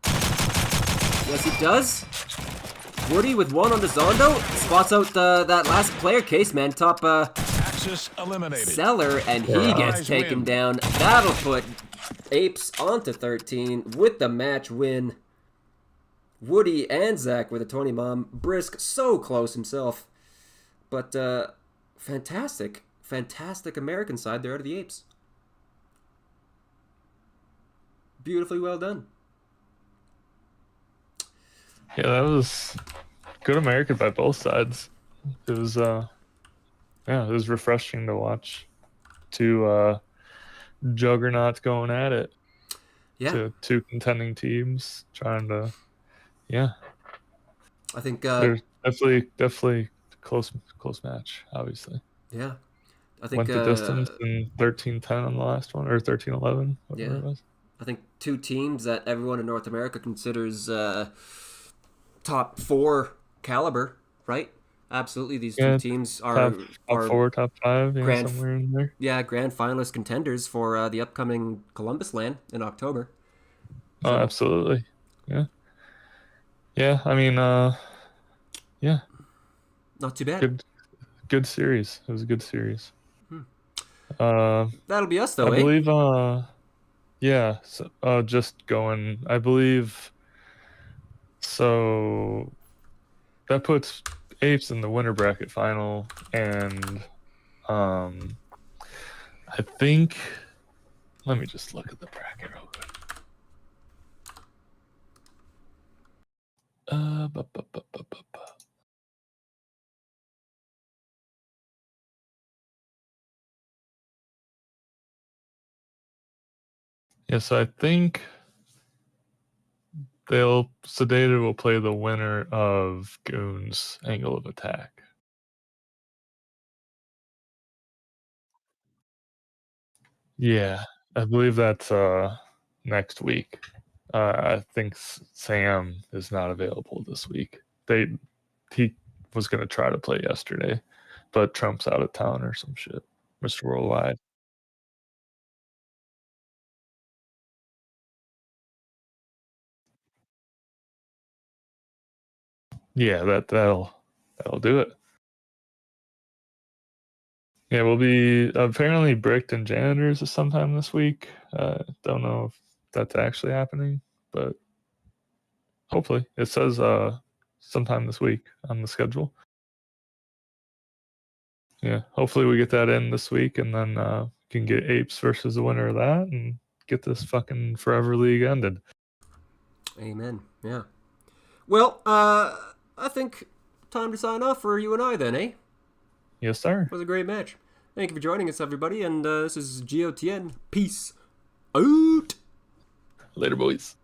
Yes, he does. Woody with one on the Zondo spots out that last player Case, man. Top eliminated. Seller, and he gets taken down. That'll put Apes onto 13 with the match win. Woody and Zach with a 20 bomb. Brisk so close himself. But fantastic American side there out of the Apes. Beautifully well done. Yeah, that was good American by both sides. It was yeah, it was refreshing to watch two juggernauts going at it. Yeah. Two contending teams trying to, yeah. I think there's definitely close match, obviously. Yeah. I think went the distance in 13-10 on the last one, or 13-11, whatever it was. I think two teams that everyone in North America considers top 4 caliber, right? Absolutely, these two teams are top 4, top 5, yeah, somewhere in there. Yeah, grand finalist contenders for the upcoming Columbus LAN in October. So. Oh, absolutely. Yeah. Yeah, I mean, yeah. Not too bad. Good series. It was a good series. That'll be us, though, I believe, yeah, so, just going, I believe, so that puts Apes in the winner bracket final, and I think, let me just look at the bracket real quick. Yeah, so I think Sedated will play the winner of Goon's Angle of Attack. Yeah, I believe that's next week. I think Sam is not available this week. He was gonna try to play yesterday, but Trump's out of town or some shit. Mr. Worldwide. Yeah, that'll do it. Yeah, we'll be apparently Bricked and Janitors sometime this week. Don't know if that's actually happening, but hopefully. It says sometime this week on the schedule. Yeah, hopefully we get that in this week, and then can get Apes versus the winner of that, and get this fucking Forever League ended. Amen. Yeah. Well, I think time to sign off for you and I then, eh? Yes, sir. It was a great match. Thank you for joining us, everybody, and this is GOTN. Peace out. Later, boys.